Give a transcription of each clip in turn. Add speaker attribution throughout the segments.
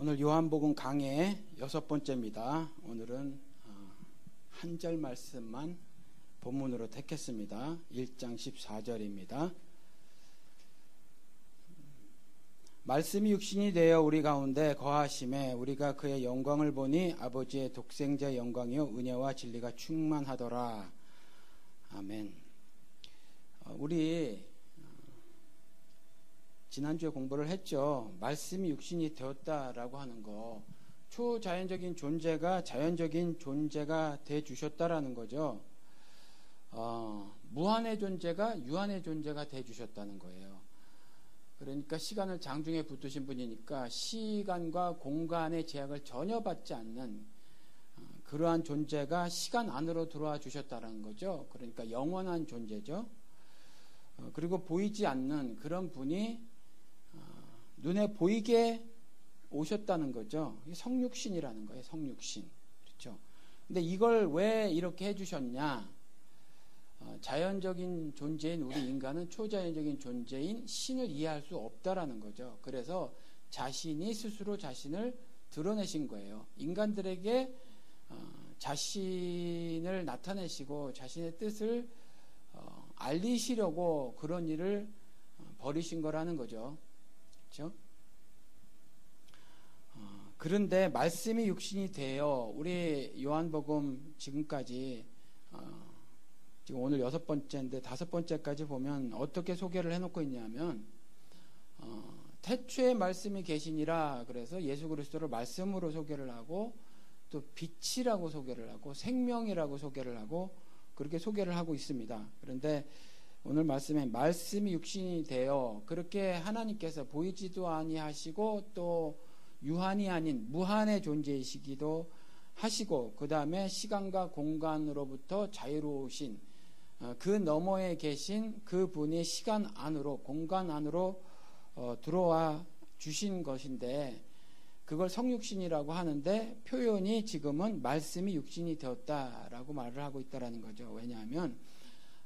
Speaker 1: 오늘 요한복음 강해 6번째입니다. 오늘은 한 절 말씀만 본문으로 택했습니다. 1장 14절입니다. 말씀이 육신이 되어 우리 가운데 거하심에 우리가 그의 영광을 보니 아버지의 독생자의 영광이요 은혜와 진리가 충만하더라. 아멘. 우리 지난주에 공부를 했죠. 말씀이 육신이 되었다라고 하는 거, 초자연적인 존재가 자연적인 존재가 돼 주셨다라는 거죠. 무한의 존재가 유한의 존재가 돼 주셨다는 거예요. 그러니까 시간을 장중에 붙드신 분이니까 시간과 공간의 제약을 전혀 받지 않는 그러한 존재가 시간 안으로 들어와 주셨다는 거죠. 그러니까 영원한 존재죠. 그리고 보이지 않는 그런 분이 눈에 보이게 오셨다는 거죠. 성육신이라는 거예요. 성육신. 그렇죠. 근데 이걸 왜 이렇게 해주셨냐? 자연적인 존재인 우리 인간은 초자연적인 존재인 신을 이해할 수 없다라는 거죠. 그래서 자신이 스스로 자신을 드러내신 거예요. 인간들에게 자신을 나타내시고 자신의 뜻을 알리시려고 그런 일을 벌이신 거라는 거죠. 그렇죠? 그런데 말씀이 육신이 되어 우리 요한복음 지금까지 지금 오늘 6번째인데 5번째까지 보면 어떻게 소개를 해놓고 있냐면 태초에 말씀이 계시니라. 그래서 예수 그리스도를 말씀으로 소개를 하고 또 빛이라고 소개를 하고 생명이라고 소개를 하고 그렇게 소개를 하고 있습니다. 그런데 오늘 말씀에 말씀이 육신이 되어 그렇게 하나님께서 보이지도 아니하시고 또 유한이 아닌 무한의 존재이시기도 하시고 그 다음에 시간과 공간으로부터 자유로우신 그 너머에 계신 그 분이 시간 안으로 공간 안으로 들어와 주신 것인데 그걸 성육신이라고 하는데 표현이 지금은 말씀이 육신이 되었다라고 말을 하고 있다라는 거죠. 왜냐하면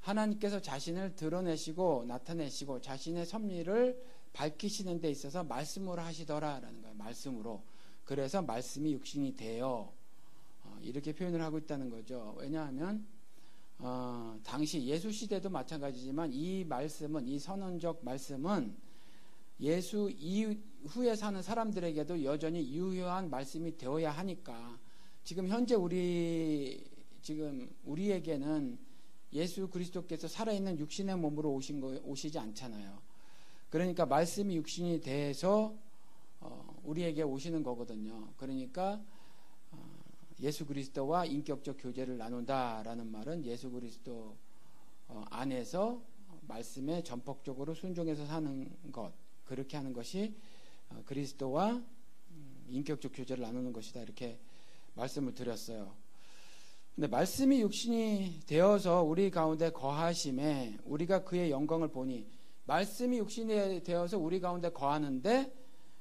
Speaker 1: 하나님께서 자신을 드러내시고 나타내시고 자신의 섭리를 밝히시는 데 있어서 말씀으로 하시더라라는 거예요. 말씀으로. 그래서 말씀이 육신이 되어 이렇게 표현을 하고 있다는 거죠. 왜냐하면 당시 예수 시대도 마찬가지지만 이 말씀은, 이 선언적 말씀은 예수 이후에 사는 사람들에게도 여전히 유효한 말씀이 되어야 하니까 지금 현재 우리에게는 예수 그리스도께서 살아있는 육신의 몸으로 오시지 않잖아요. 그러니까 말씀이 육신이 돼서 우리에게 오시는 거거든요. 그러니까 예수 그리스도와 인격적 교제를 나눈다라는 말은 예수 그리스도 안에서 말씀에 전폭적으로 순종해서 사는 것, 그렇게 하는 것이 그리스도와 인격적 교제를 나누는 것이다. 이렇게 말씀을 드렸어요. 근데 말씀이 육신이 되어서 우리 가운데 거하심에 우리가 그의 영광을 보니, 말씀이 육신이 되어서 우리 가운데 거하는데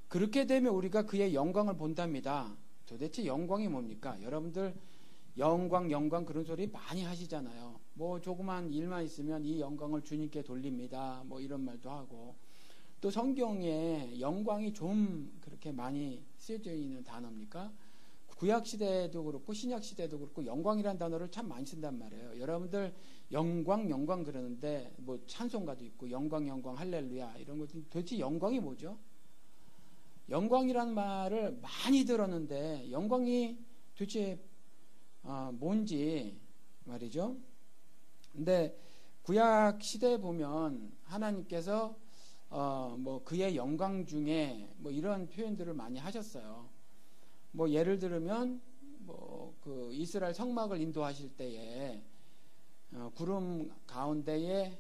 Speaker 1: 그렇게 되면 우리가 그의 영광을 본답니다. 도대체 영광이 뭡니까? 여러분들 영광 그런 소리 많이 하시잖아요. 뭐 조그만 일만 있으면 이 영광을 주님께 돌립니다. 뭐 이런 말도 하고, 또 성경에 영광이 좀 그렇게 많이 쓰여져 있는 단어입니까? 구약 시대도 그렇고 신약 시대도 그렇고 영광이라는 단어를 참 많이 쓴단 말이에요. 여러분들 영광 그러는데 뭐 찬송가도 있고 영광 할렐루야 이런 것들, 도대체 영광이 뭐죠? 영광이라는 말을 많이 들었는데 영광이 도대체 뭔지 말이죠. 근데 구약 시대에 보면 하나님께서 뭐 그의 영광 중에 뭐 이런 표현들을 많이 하셨어요. 뭐 예를 들면 뭐 그 이스라엘 성막을 인도하실 때에 구름 가운데에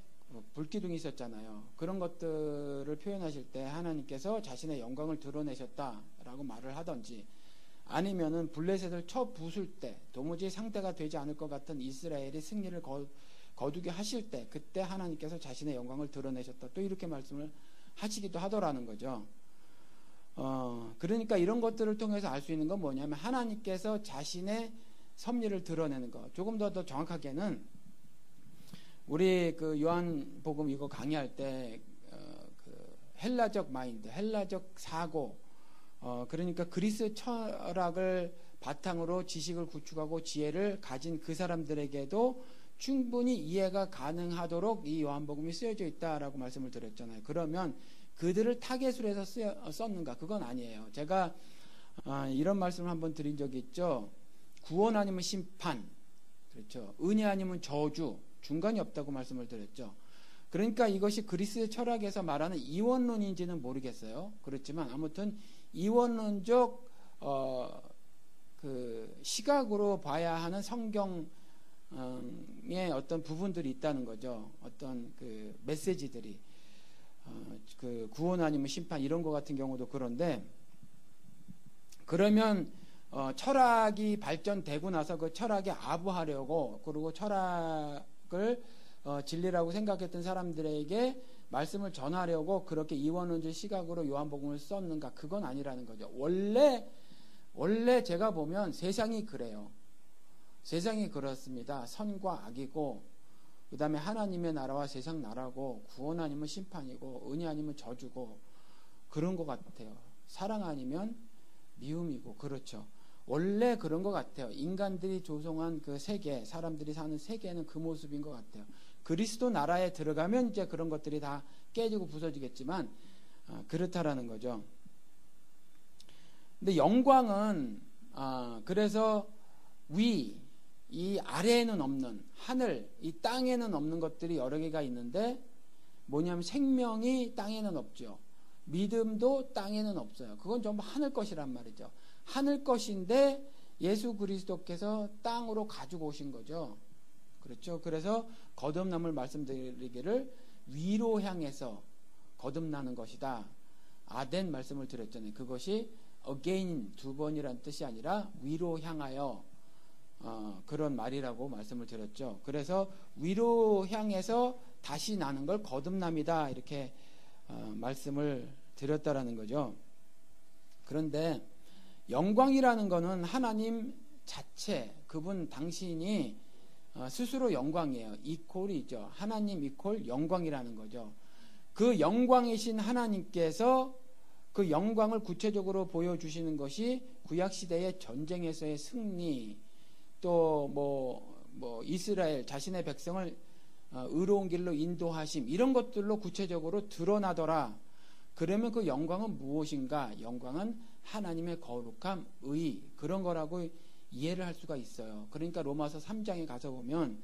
Speaker 1: 불기둥이 있었잖아요. 그런 것들을 표현하실 때 하나님께서 자신의 영광을 드러내셨다라고 말을 하든지, 아니면은 블레셋을 쳐 부술 때 도무지 상대가 되지 않을 것 같은 이스라엘이 승리를 거두게 하실 때 그때 하나님께서 자신의 영광을 드러내셨다. 또 이렇게 말씀을 하시기도 하더라는 거죠. 그러니까 이런 것들을 통해서 알 수 있는 건 뭐냐면 하나님께서 자신의 섭리를 드러내는 것. 조금 더 정확하게는 우리 그 요한복음 이거 강의할 때 그 헬라적 마인드, 헬라적 사고, 그러니까 그리스 철학을 바탕으로 지식을 구축하고 지혜를 가진 그 사람들에게도 충분히 이해가 가능하도록 이 요한복음이 쓰여져 있다라고 말씀을 드렸잖아요. 그러면 그들을 타겟으로 해서 썼는가? 그건 아니에요. 제가 이런 말씀을 한번 드린 적이 있죠. 구원 아니면 심판, 그렇죠. 은혜 아니면 저주, 중간이 없다고 말씀을 드렸죠. 그러니까 이것이 그리스 철학에서 말하는 이원론인지는 모르겠어요. 그렇지만 아무튼 이원론적 그 시각으로 봐야 하는 성경의 어떤 부분들이 있다는 거죠. 어떤 그 메시지들이 그 구원 아니면 심판 이런 거 같은 경우도 그런데, 그러면 철학이 발전되고 나서 그 철학에 아부하려고, 그리고 철학을 진리라고 생각했던 사람들에게 말씀을 전하려고 그렇게 이원론적 시각으로 요한복음을 썼는가? 그건 아니라는 거죠. 원래 제가 보면 세상이 그래요. 세상이 그렇습니다. 선과 악이고, 그 다음에 하나님의 나라와 세상 나라고, 구원 아니면 심판이고, 은혜 아니면 저주고, 그런 것 같아요. 사랑 아니면 미움이고, 그렇죠. 원래 그런 것 같아요. 인간들이 조성한 그 세계, 사람들이 사는 세계는 그 모습인 것 같아요. 그리스도 나라에 들어가면 이제 그런 것들이 다 깨지고 부서지겠지만, 그렇다라는 거죠. 근데 영광은, 그래서 이 아래에는 없는, 하늘, 이 땅에는 없는 것들이 여러 개가 있는데, 뭐냐면 생명이 땅에는 없죠. 믿음도 땅에는 없어요. 그건 전부 하늘 것이란 말이죠. 하늘 것인데 예수 그리스도께서 땅으로 가지고 오신 거죠. 그렇죠. 그래서 거듭남을 말씀드리기를 위로 향해서 거듭나는 것이다. 아덴 말씀을 드렸잖아요. 그것이 again 두 번이란 뜻이 아니라 위로 향하여 그런 말이라고 말씀을 드렸죠. 그래서 위로 향해서 다시 나는 걸 거듭남이다 이렇게 말씀을 드렸다라는 거죠. 그런데 영광이라는 거는 하나님 자체, 그분 당신이 스스로 영광이에요. 이퀄이죠. 하나님 이퀄 영광이라는 거죠. 그 영광이신 하나님께서 그 영광을 구체적으로 보여주시는 것이 구약시대의 전쟁에서의 승리, 또 뭐 이스라엘 자신의 백성을 의로운 길로 인도하심, 이런 것들로 구체적으로 드러나더라. 그러면 그 영광은 무엇인가? 영광은 하나님의 거룩함, 의, 그런 거라고 이해를 할 수가 있어요. 그러니까 로마서 3장에 가서 보면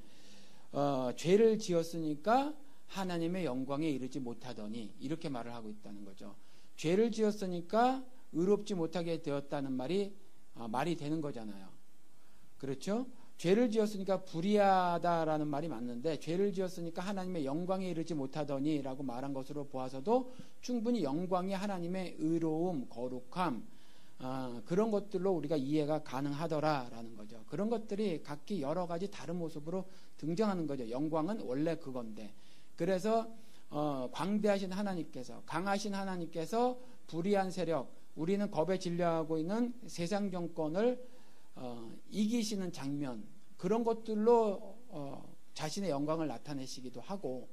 Speaker 1: 죄를 지었으니까 하나님의 영광에 이르지 못하더니, 이렇게 말을 하고 있다는 거죠. 죄를 지었으니까 의롭지 못하게 되었다는 말이 되는 거잖아요. 그렇죠? 죄를 지었으니까 불의하다라는 말이 맞는데, 죄를 지었으니까 하나님의 영광에 이르지 못하더니 라고 말한 것으로 보아서도 충분히 영광이 하나님의 의로움, 거룩함, 그런 것들로 우리가 이해가 가능하더라라는 거죠. 그런 것들이 각기 여러 가지 다른 모습으로 등장하는 거죠. 영광은 원래 그건데, 그래서 광대하신 하나님께서, 강하신 하나님께서 불의한 세력, 우리는 겁에 질려하고 있는 세상 정권을 이기시는 장면, 그런 것들로 자신의 영광을 나타내시기도 하고,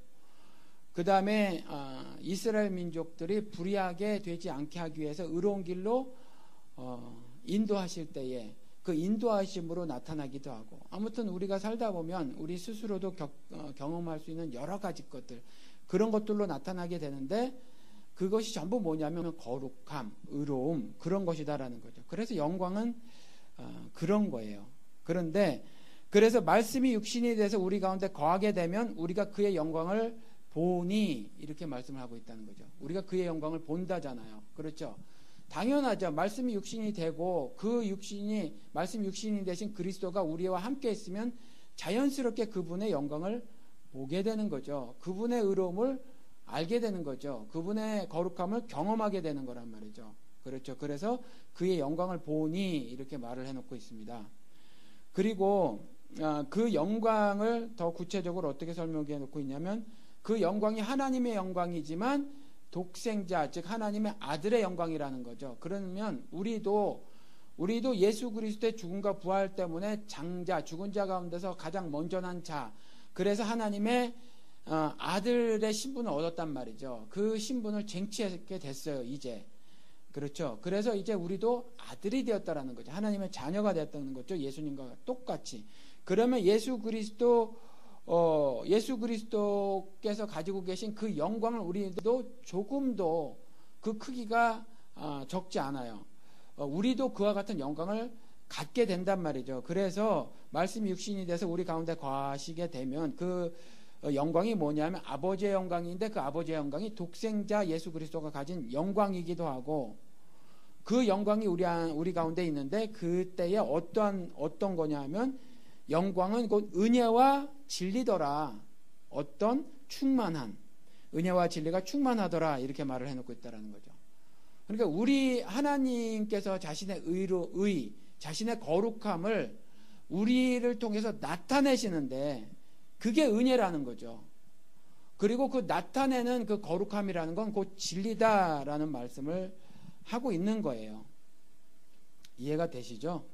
Speaker 1: 그 다음에 이스라엘 민족들이 불의하게 되지 않게 하기 위해서 의로운 길로 인도하실 때에 그 인도하심으로 나타나기도 하고, 아무튼 우리가 살다 보면 우리 스스로도 경험할 수 있는 여러 가지 것들, 그런 것들로 나타나게 되는데, 그것이 전부 뭐냐면 거룩함, 의로움, 그런 것이다라는 거죠. 그래서 영광은 그런 거예요. 그런데 그래서 말씀이 육신이 돼서 우리 가운데 거하게 되면 우리가 그의 영광을 보니, 이렇게 말씀을 하고 있다는 거죠. 우리가 그의 영광을 본다잖아요. 그렇죠? 당연하죠. 말씀이 육신이 되고 그 육신이, 말씀 육신이 되신 그리스도가 우리와 함께 있으면 자연스럽게 그분의 영광을 보게 되는 거죠. 그분의 의로움을 알게 되는 거죠. 그분의 거룩함을 경험하게 되는 거란 말이죠. 그렇죠. 그래서 그의 영광을 보니, 이렇게 말을 해놓고 있습니다. 그리고 그 영광을 더 구체적으로 어떻게 설명해 놓고 있냐면, 그 영광이 하나님의 영광이지만 독생자, 즉 하나님의 아들의 영광이라는 거죠. 그러면 우리도 예수 그리스도의 죽음과 부활 때문에 장자, 죽은 자 가운데서 가장 먼저 난 자, 그래서 하나님의 아들의 신분을 얻었단 말이죠. 그 신분을 쟁취하게 됐어요. 이제 그렇죠. 그래서 이제 우리도 아들이 되었다라는 거죠. 하나님의 자녀가 되었다는 거죠. 예수님과 똑같이. 그러면 예수 그리스도께서 가지고 계신 그 영광을 우리도 조금도 그 크기가 적지 않아요. 우리도 그와 같은 영광을 갖게 된단 말이죠. 그래서 말씀이 육신이 돼서 우리 가운데 거하시게 되면 그 영광이 뭐냐면 아버지의 영광인데, 그 아버지의 영광이 독생자 예수 그리스도가 가진 영광이기도 하고, 그 영광이 우리 가운데 있는데, 그때에 어떤 거냐면 영광은 곧 은혜와 진리더라. 어떤 충만한 은혜와 진리가 충만하더라, 이렇게 말을 해놓고 있다라는 거죠. 그러니까 우리 하나님께서 자신의 자신의 거룩함을 우리를 통해서 나타내시는데, 그게 은혜라는 거죠. 그리고 그 나타내는 그 거룩함이라는 건 곧 진리다라는 말씀을 하고 있는 거예요. 이해가 되시죠?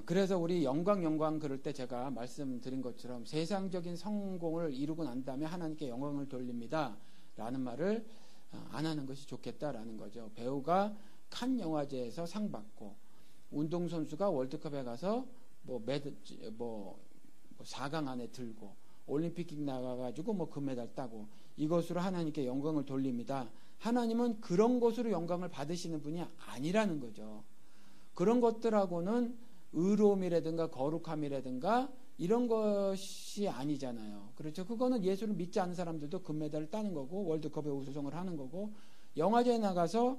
Speaker 1: 그래서 우리 영광 그럴 때 제가 말씀드린 것처럼 세상적인 성공을 이루고 난 다음에 하나님께 영광을 돌립니다 라는 말을 안 하는 것이 좋겠다라는 거죠. 배우가 칸 영화제에서 상 받고, 운동선수가 월드컵에 가서 4강 안에 들고, 올림픽 나가가지고 금메달 따고, 이것으로 하나님께 영광을 돌립니다. 하나님은 그런 것으로 영광을 받으시는 분이 아니라는 거죠. 그런 것들하고는 의로움이라든가 거룩함이라든가 이런 것이 아니잖아요. 그렇죠. 그거는 예수를 믿지 않는 사람들도 금메달을 따는 거고, 월드컵에 우승을 하는 거고, 영화제에 나가서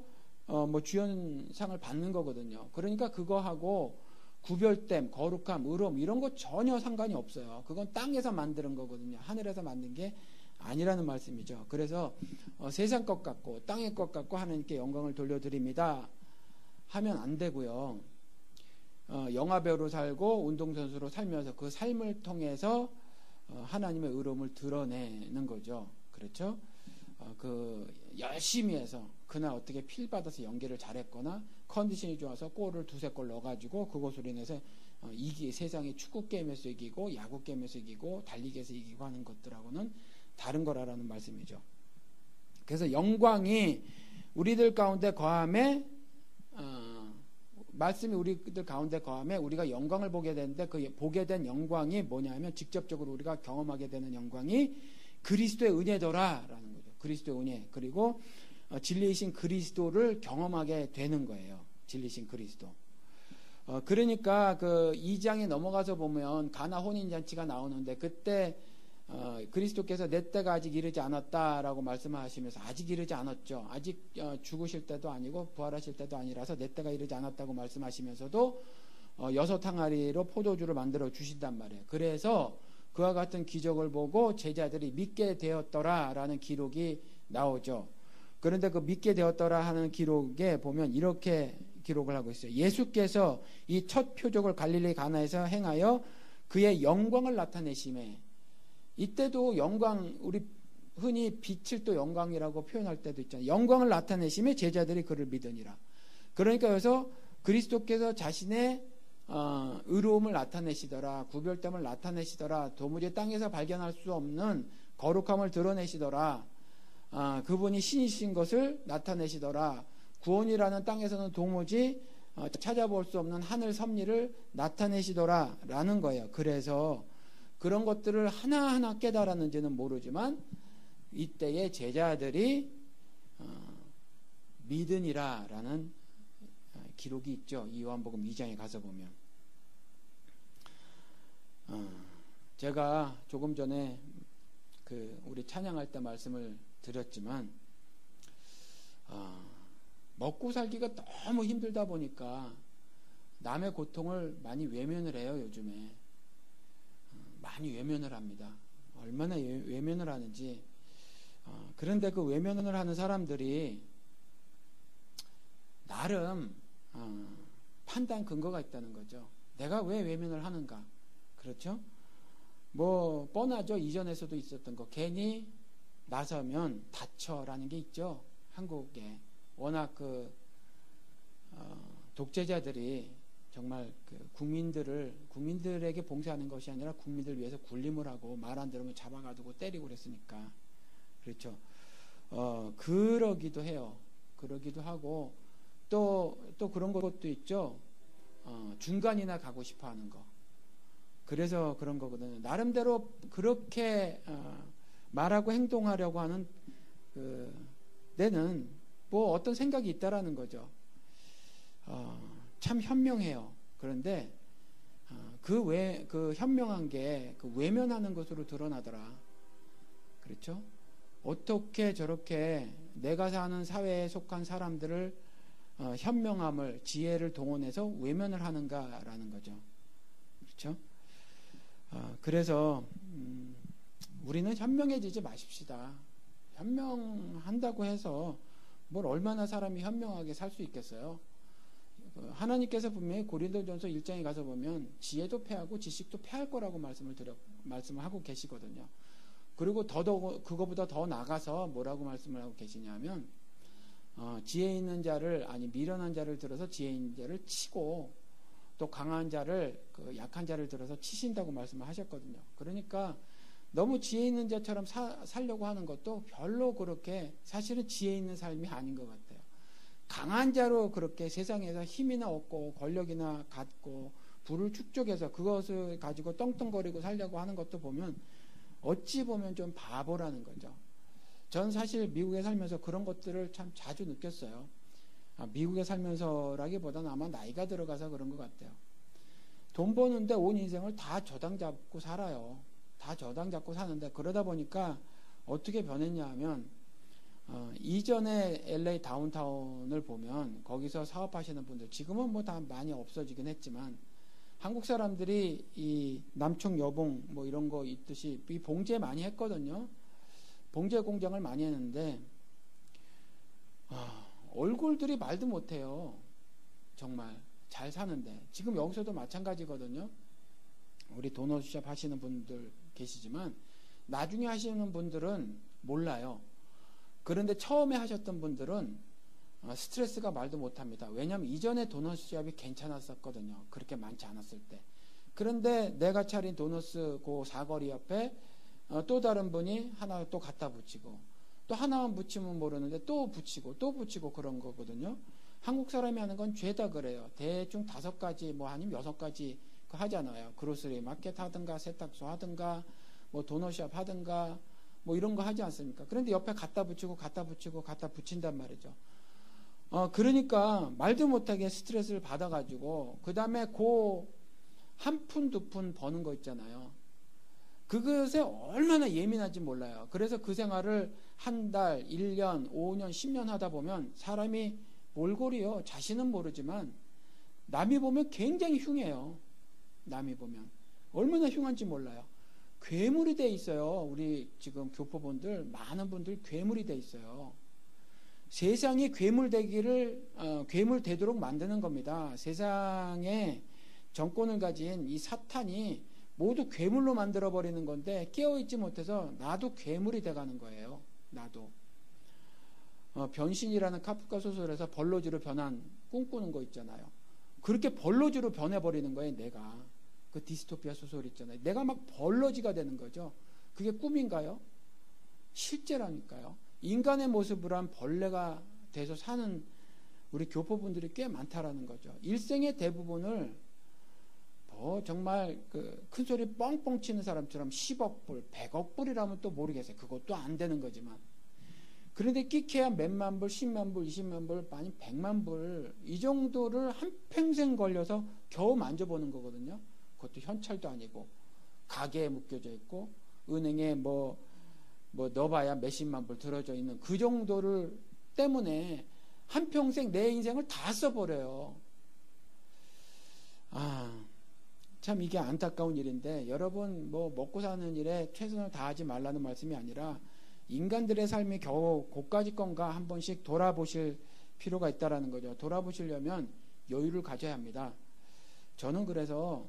Speaker 1: 주연상을 받는 거거든요. 그러니까 그거하고 구별됨, 거룩함, 의로움 이런 거 전혀 상관이 없어요. 그건 땅에서 만드는 거거든요. 하늘에서 만든 게 아니라는 말씀이죠. 그래서 세상 것 같고 땅의 것 같고 하나님께 영광을 돌려드립니다 하면 안 되고요. 영화배우로 살고 운동선수로 살면서 그 삶을 통해서 하나님의 의로움을 드러내는 거죠. 그렇죠? 열심히 해서 그날 어떻게 필 받아서 연기를 잘했거나 컨디션이 좋아서 골을 2-3골 넣어가지고 그것으로 인해서 세상의 축구 게임에서 이기고 야구 게임에서 이기고 달리기에서 이기고 하는 것들하고는 다른 거라는 말씀이죠. 그래서 영광이 우리들 가운데 거함에, 말씀이 우리들 가운데 거함에 우리가 영광을 보게 되는데, 그 보게 된 영광이 뭐냐면 직접적으로 우리가 경험하게 되는 영광이 그리스도의 은혜더라라는 거죠. 그리스도의 은혜, 그리고 진리이신 그리스도를 경험하게 되는 거예요. 진리이신 그리스도. 그러니까 그 2장에 넘어가서 보면 가나 혼인잔치가 나오는데, 그때 그리스도께서 내 때가 아직 이르지 않았다라고 말씀하시면서, 아직 이르지 않았죠. 아직 죽으실 때도 아니고 부활하실 때도 아니라서 내 때가 이르지 않았다고 말씀하시면서도 6 항아리로 포도주를 만들어 주신단 말이에요. 그래서 그와 같은 기적을 보고 제자들이 믿게 되었더라라는 기록이 나오죠. 그런데 그 믿게 되었더라 하는 기록에 보면 이렇게 기록을 하고 있어요. 예수께서 이 첫 표적을 갈릴리 가나에서 행하여 그의 영광을 나타내심에, 이때도 영광, 우리 흔히 빛을 또 영광이라고 표현할 때도 있잖아요. 영광을 나타내심에 제자들이 그를 믿으니라. 그러니까 여기서 그리스도께서 자신의 의로움을 나타내시더라, 구별됨을 나타내시더라, 도무지 땅에서 발견할 수 없는 거룩함을 드러내시더라, 그분이 신이신 것을 나타내시더라, 구원이라는 땅에서는 도무지 찾아볼 수 없는 하늘 섭리를 나타내시더라 라는 거예요. 그래서 그런 것들을 하나하나 깨달았는지는 모르지만 이때의 제자들이 믿으니라 라는 기록이 있죠. 요한복음 2장에 가서 보면. 제가 조금 전에 우리 찬양할 때 말씀을 드렸지만, 먹고 살기가 너무 힘들다 보니까 남의 고통을 많이 외면을 해요. 요즘에 많이 외면을 합니다. 얼마나 외면을 하는지. 그런데 그 외면을 하는 사람들이 나름 판단 근거가 있다는 거죠. 내가 왜 외면을 하는가? 그렇죠? 뻔하죠. 이전에서도 있었던 거. 괜히 나서면 다쳐라는 게 있죠. 한국에 워낙 독재자들이 정말 국민들에게 봉사하는 것이 아니라 국민들 위해서 군림을 하고 말 안 들으면 잡아가지고 때리고 그랬으니까. 그렇죠. 그러기도 해요. 그러기도 하고 또 그런 것도 있죠. 중간이나 가고 싶어 하는 거. 그래서 그런 거거든요. 나름대로 그렇게 말하고 행동하려고 하는 내는 뭐 어떤 생각이 있다라는 거죠. 참 현명해요. 그런데 그 현명한 게 그 외면하는 것으로 드러나더라. 그렇죠? 어떻게 저렇게 내가 사는 사회에 속한 사람들을 현명함을, 지혜를 동원해서 외면을 하는가라는 거죠. 그렇죠? 그래서 우리는 현명해지지 마십시다. 현명한다고 해서 뭘 얼마나 사람이 현명하게 살 수 있겠어요? 하나님께서 분명히 고린도전서 1장에 가서 보면 지혜도 패하고 지식도 패할 거라고 말씀을 하고 계시거든요. 그리고 그거보다 더 나가서 뭐라고 말씀을 하고 계시냐면 지혜 있는 자를, 아니 미련한 자를 들어서 지혜 있는 자를 치고 또 강한 자를, 그 약한 자를 들어서 치신다고 말씀을 하셨거든요. 그러니까 너무 지혜 있는 자처럼 살려고 하는 것도 별로 그렇게 사실은 지혜 있는 삶이 아닌 것 같아요. 강한 자로 그렇게 세상에서 힘이나 얻고 권력이나 갖고 부를 축적해서 그것을 가지고 떵떵거리고 살려고 하는 것도 보면 어찌 보면 좀 바보라는 거죠. 전 사실 미국에 살면서 그런 것들을 참 자주 느꼈어요. 미국에 살면서라기보다는 아마 나이가 들어가서 그런 것 같아요. 돈 버는데 온 인생을 다 저당 잡고 살아요. 다 저당 잡고 사는데 그러다 보니까 어떻게 변했냐 하면 이전에 LA 다운타운을 보면 거기서 사업하시는 분들, 지금은 뭐 다 많이 없어지긴 했지만 한국 사람들이 이 남충 여봉 뭐 이런 거 있듯이 이 봉제 많이 했거든요. 봉제 공장을 많이 했는데 얼굴들이 말도 못해요. 정말 잘 사는데 지금 여기서도 마찬가지거든요. 우리 도넛샵 하시는 분들 계시지만 나중에 하시는 분들은 몰라요. 그런데 처음에 하셨던 분들은 스트레스가 말도 못합니다. 왜냐하면 이전에 도넛샵이 괜찮았었거든요. 그렇게 많지 않았을 때. 그런데 내가 차린 도넛 그 사거리 옆에 또 다른 분이 하나 또 갖다 붙이고 또 하나만 붙이면 모르는데 또 붙이고 그런 거거든요. 한국 사람이 하는 건 죄다 그래요. 대충 5가지 뭐 아니면 6가지 하잖아요. 그로스리 마켓 하든가 세탁소 하든가 뭐 도넛샵 하든가 뭐 이런 거 하지 않습니까? 그런데 옆에 갖다 붙인단 말이죠. 그러니까 말도 못하게 스트레스를 받아가지고 그 다음에 한 푼, 2푼 버는 거 있잖아요. 그것에 얼마나 예민한지 몰라요. 그래서 그 생활을 한 달, 1년, 5년, 10년 하다 보면 사람이 몰골이요. 자신은 모르지만 남이 보면 굉장히 흉해요. 남이 보면 얼마나 흉한지 몰라요. 괴물이 돼 있어요. 우리 지금 교포분들 많은 분들 괴물이 돼 있어요. 세상이 괴물 되도록 만드는 겁니다. 세상에 정권을 가진 이 사탄이 모두 괴물로 만들어 버리는 건데 깨어있지 못해서 나도 괴물이 돼가는 거예요. 나도 변신이라는 카프카 소설에서 벌로지로 변한 꿈꾸는 거 있잖아요. 그렇게 벌로지로 변해버리는 거예요. 내가 그 디스토피아 소설 있잖아요. 내가 막 벌러지가 되는 거죠. 그게 꿈인가요? 실제라니까요. 인간의 모습을 한 벌레가 돼서 사는 우리 교포분들이 꽤 많다라는 거죠. 일생의 대부분을 정말 큰 소리 뻥뻥 치는 사람처럼 10억 불, 100억 불이라면 또 모르겠어요. 그것도 안 되는 거지만. 그런데 끼케야 몇만 불, 10만 불, 20만 불, 아니 100만 불 이 정도를 한평생 걸려서 겨우 만져보는 거거든요. 그것도 현찰도 아니고 가게에 묶여져 있고 은행에 뭐 넣어봐야 몇십만 불 들어져 있는 그 정도를 때문에 한평생 내 인생을 다 써버려요. 참 이게 안타까운 일인데 여러분 뭐 먹고 사는 일에 최선을 다하지 말라는 말씀이 아니라 인간들의 삶이 겨우 고까지 건가 한 번씩 돌아보실 필요가 있다라는 거죠. 돌아보시려면 여유를 가져야 합니다. 저는 그래서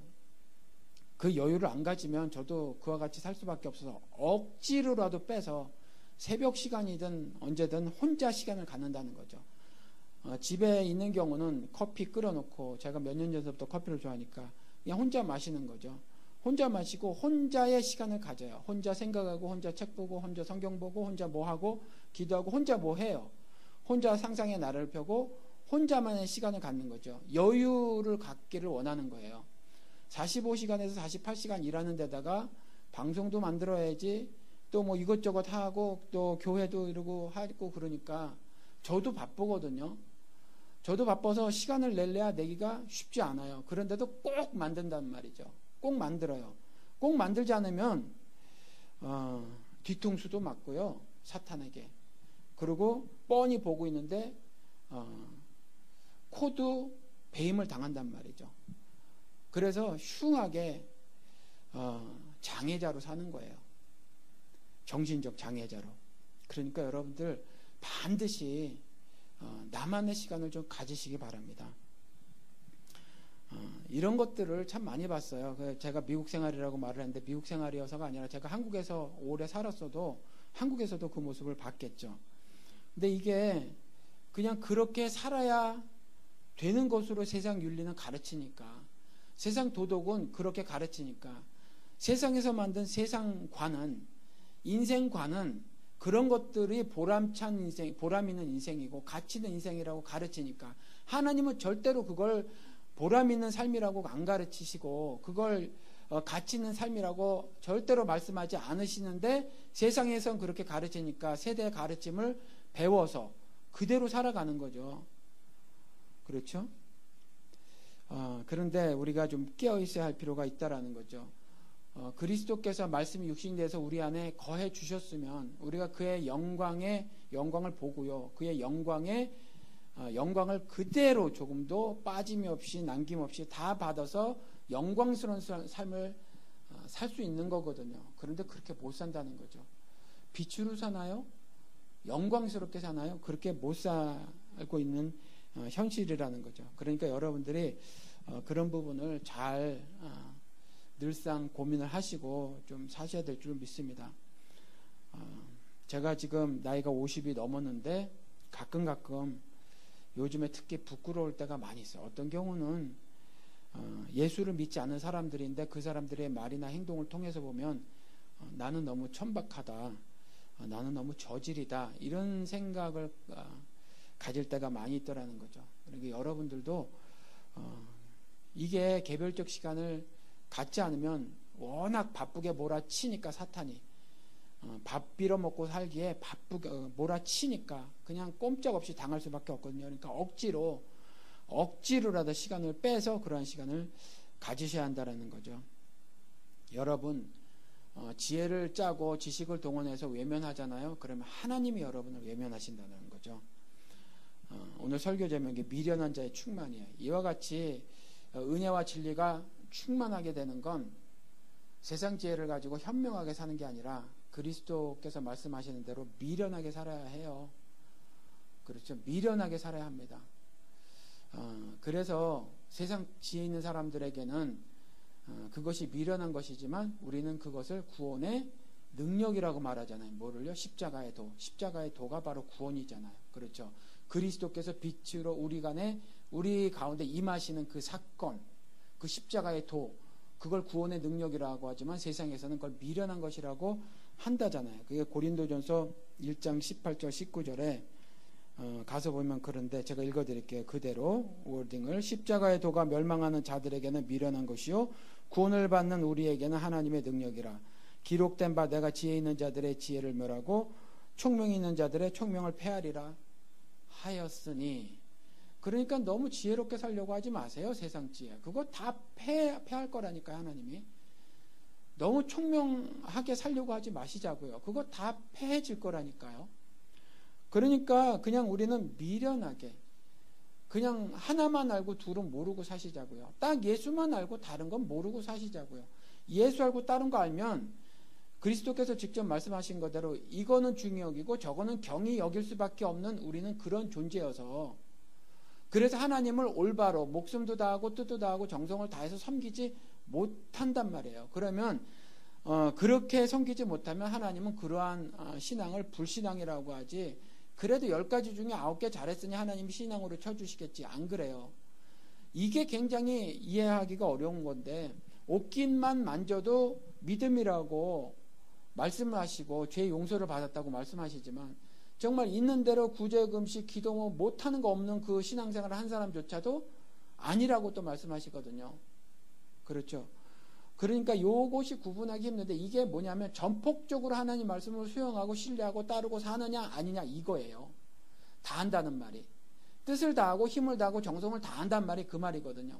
Speaker 1: 그 여유를 안 가지면 저도 그와 같이 살 수밖에 없어서 억지로라도 빼서 새벽 시간이든 언제든 혼자 시간을 갖는다는 거죠. 집에 있는 경우는 커피 끓여놓고 제가 몇 년 전부터 커피를 좋아하니까 그냥 혼자 마시는 거죠. 혼자 마시고 혼자의 시간을 가져요. 혼자 생각하고 혼자 책 보고 혼자 성경 보고 혼자 뭐 하고 기도하고 혼자 뭐 해요. 혼자 상상의 나라를 펴고 혼자만의 시간을 갖는 거죠. 여유를 갖기를 원하는 거예요. 45시간에서 48시간 일하는 데다가 방송도 만들어야지, 또 뭐 이것저것 하고 또 교회도 이러고 하고, 그러니까 저도 바쁘거든요. 저도 바빠서 시간을 내기가 쉽지 않아요. 그런데도 꼭 만든단 말이죠. 꼭 만들어요. 꼭 만들지 않으면 뒤통수도 맞고요, 사탄에게. 그리고 뻔히 보고 있는데 코도 배임을 당한단 말이죠. 그래서 흉하게 장애자로 사는 거예요. 정신적 장애자로. 그러니까 여러분들 반드시 나만의 시간을 좀 가지시기 바랍니다. 이런 것들을 참 많이 봤어요. 제가 미국 생활이라고 말을 했는데 미국 생활이어서가 아니라 제가 한국에서 오래 살았어도 한국에서도 그 모습을 봤겠죠. 근데 이게 그냥 그렇게 살아야 되는 것으로 세상 윤리는 가르치니까, 세상 도덕은 그렇게 가르치니까, 세상에서 만든 세상관은, 인생관은 그런 것들이 보람찬 인생, 보람 있는 인생이고 가치 있는 인생이라고 가르치니까, 하나님은 절대로 그걸 보람 있는 삶이라고 안 가르치시고 그걸 가치 있는 삶이라고 절대로 말씀하지 않으시는데, 세상에선 그렇게 가르치니까 세대의 가르침을 배워서 그대로 살아가는 거죠. 그렇죠? 그런데 우리가 좀 깨어 있어야 할 필요가 있다라는 거죠. 그리스도께서 말씀이 육신돼서 우리 안에 거해 주셨으면 우리가 그의 영광을 보고요, 그의 영광을 그대로 조금도 빠짐이 없이 남김없이 다 받아서 영광스러운 삶을 살 수 있는 거거든요. 그런데 그렇게 못 산다는 거죠. 빛으로 사나요? 영광스럽게 사나요? 그렇게 못 살고 있는 현실이라는 거죠. 그러니까 여러분들이 그런 부분을 잘 늘상 고민을 하시고 좀 사셔야 될 줄 믿습니다. 제가 지금 나이가 50이 넘었는데 가끔 요즘에 특히 부끄러울 때가 많이 있어요. 어떤 경우는 예수를 믿지 않는 사람들인데 그 사람들의 말이나 행동을 통해서 보면 나는 너무 천박하다, 나는 너무 저질이다, 이런 생각을 가질 때가 많이 있더라는 거죠. 그러니까 여러분들도 이게 개별적 시간을 갖지 않으면 워낙 바쁘게 몰아치니까, 사탄이 밥 빌어먹고 살기에 바쁘게 몰아치니까 그냥 꼼짝없이 당할 수밖에 없거든요. 그러니까 억지로라도 시간을 빼서 그러한 시간을 가지셔야 한다는 거죠. 여러분, 지혜를 짜고 지식을 동원해서 외면하잖아요. 그러면 하나님이 여러분을 외면하신다는 거죠. 오늘 설교 제목이 미련한 자의 충만이에요. 이와 같이 은혜와 진리가 충만하게 되는 건 세상 지혜를 가지고 현명하게 사는 게 아니라 그리스도께서 말씀하시는 대로 미련하게 살아야 해요. 그렇죠? 미련하게 살아야 합니다. 그래서 세상 지혜 있는 사람들에게는 그것이 미련한 것이지만 우리는 그것을 구원의 능력이라고 말하잖아요. 뭐를요? 십자가의 도. 십자가의 도가 바로 구원이잖아요. 그렇죠? 그리스도께서 빛으로 우리 가운데 임하시는 그 사건, 그 십자가의 도, 그걸 구원의 능력이라고 하지만 세상에서는 그걸 미련한 것이라고 한다잖아요. 그게 고린도전서 1장 18절 19절에 가서 보면 그런데 제가 읽어드릴게요. 그대로 워딩을, 십자가의 도가 멸망하는 자들에게는 미련한 것이요 구원을 받는 우리에게는 하나님의 능력이라. 기록된 바 내가 지혜 있는 자들의 지혜를 멸하고 총명 있는 자들의 총명을 폐하리라 하였으니. 그러니까 너무 지혜롭게 살려고 하지 마세요. 세상 지혜 그거 다 폐할 거라니까. 하나님이 너무 총명하게 살려고 하지 마시자고요. 그거 다 폐해질 거라니까요. 그러니까 그냥 우리는 미련하게 그냥 하나만 알고 둘은 모르고 사시자고요. 딱 예수만 알고 다른 건 모르고 사시자고요. 예수 알고 다른 거 알면 그리스도께서 직접 말씀하신 거대로 이거는 중히 여기고 저거는 경히 여길 수밖에 없는 우리는 그런 존재여서, 그래서 하나님을 올바로 목숨도 다하고 뜻도 다하고 정성을 다해서 섬기지 못한단 말이에요. 그러면 그렇게 섬기지 못하면 하나님은 그러한 신앙을 불신앙이라고 하지, 그래도 10가지 중에 9개 잘했으니 하나님이 신앙으로 쳐주시겠지. 안 그래요. 이게 굉장히 이해하기가 어려운 건데, 옷깃만 만져도 믿음이라고 말씀을 하시고 죄 용서를 받았다고 말씀하시지만 정말 있는 대로 구제금식 기도 못하는 거 없는 그 신앙생활을 한 사람조차도 아니라고 또 말씀하시거든요. 그렇죠. 그러니까 요것이 구분하기 힘든데 이게 뭐냐면 전폭적으로 하나님 말씀을 수용하고 신뢰하고 따르고 사느냐 아니냐 이거예요. 다 한다는 말이. 뜻을 다하고 힘을 다하고 정성을 다한다는 말이 그 말이거든요.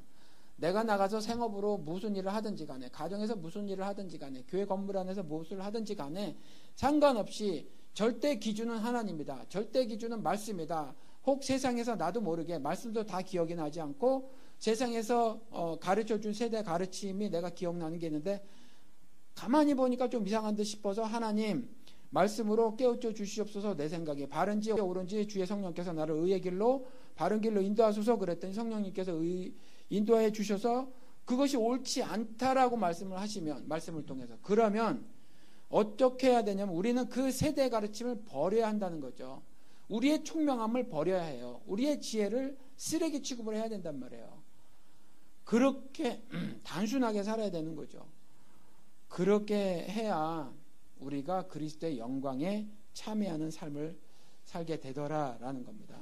Speaker 1: 내가 나가서 생업으로 무슨 일을 하든지 간에, 가정에서 무슨 일을 하든지 간에, 교회 건물 안에서 무엇을 하든지 간에 상관없이 절대 기준은 하나님이다. 절대 기준은 말씀이다. 혹 세상에서 나도 모르게 말씀도 다 기억이 나지 않고 세상에서 가르쳐준 세대 가르침이 내가 기억나는 게 있는데 가만히 보니까 좀 이상한 듯 싶어서 하나님 말씀으로 깨우쳐 주시옵소서. 내 생각에 바른지 옳은지 주의 성령께서 나를 의의 길로 바른 길로 인도하소서 그랬더니 성령님께서 인도해 주셔서 그것이 옳지 않다라고 말씀을 하시면, 말씀을 통해서 그러면 어떻게 해야 되냐면 우리는 그 세대 가르침을 버려야 한다는 거죠. 우리의 총명함을 버려야 해요. 우리의 지혜를 쓰레기 취급을 해야 된단 말이에요. 그렇게 단순하게 살아야 되는 거죠. 그렇게 해야 우리가 그리스도의 영광에 참여하는 삶을 살게 되더라라는 겁니다.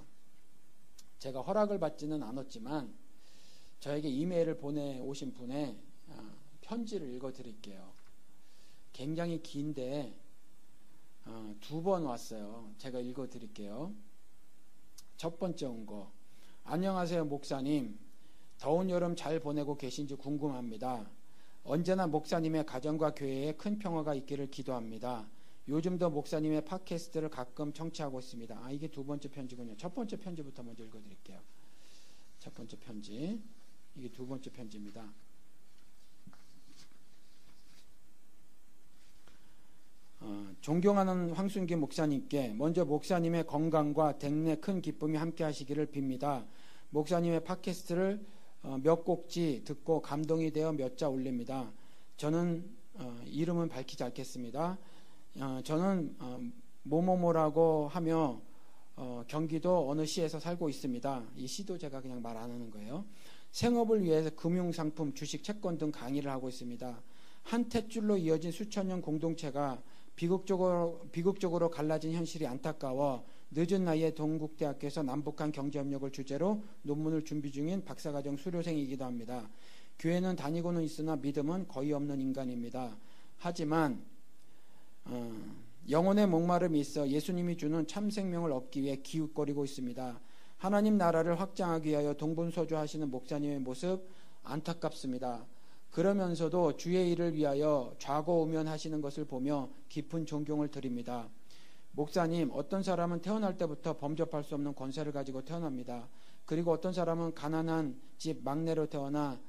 Speaker 1: 제가 허락을 받지는 않았지만 저에게 이메일을 보내오신 분의 편지를 읽어드릴게요. 굉장히 긴데 2번 왔어요. 제가 읽어드릴게요. 첫 번째 온 거. 안녕하세요 목사님. 더운 여름 잘 보내고 계신지 궁금합니다. 언제나 목사님의 가정과 교회에 큰 평화가 있기를 기도합니다. 요즘도 목사님의 팟캐스트를 가끔 청취하고 있습니다. 이게 두 번째 편지군요. 첫 번째 편지부터 먼저 읽어드릴게요. 첫 번째 편지. 이게 두 번째 편지입니다. 존경하는 황순기 목사님께 먼저 목사님의 건강과 댁내 큰 기쁨이 함께 하시기를 빕니다. 목사님의 팟캐스트를 몇 곡지 듣고 감동이 되어 몇 자 올립니다. 저는 이름은 밝히지 않겠습니다. 저는 뭐뭐뭐라고 하며 경기도 어느 시에서 살고 있습니다. 이 시도 제가 그냥 말 안 하는 거예요. 생업을 위해서 금융상품, 주식, 채권 등 강의를 하고 있습니다. 한 탯줄로 이어진 수천 년 공동체가 비극적으로 갈라진 현실이 안타까워 늦은 나이에 동국대학교에서 남북한 경제협력을 주제로 논문을 준비 중인 박사과정 수료생이기도 합니다. 교회는 다니고는 있으나 믿음은 거의 없는 인간입니다. 하지만 영혼의 목마름이 있어 예수님이 주는 참 생명을 얻기 위해 기웃거리고 있습니다. 하나님 나라를 확장하기 위하여 동분서주하시는 목사님의 모습 안타깝습니다. 그러면서도 주의 일을 위하여 좌고우면하시는 것을 보며 깊은 존경을 드립니다. 목사님, 어떤 사람은 태어날 때부터 범접할 수 없는 권세를 가지고 태어납니다. 그리고 어떤 사람은 가난한 집 막내로 태어나